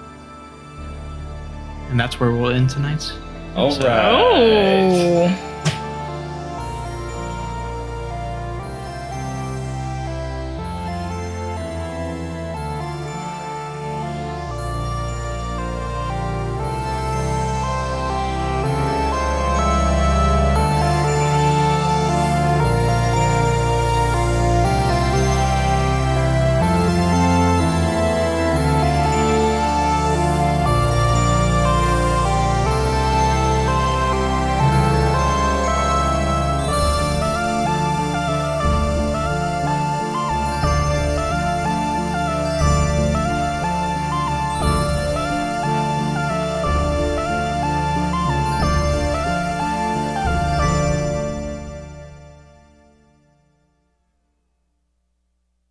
And that's where we'll end tonight's. All right. Oh.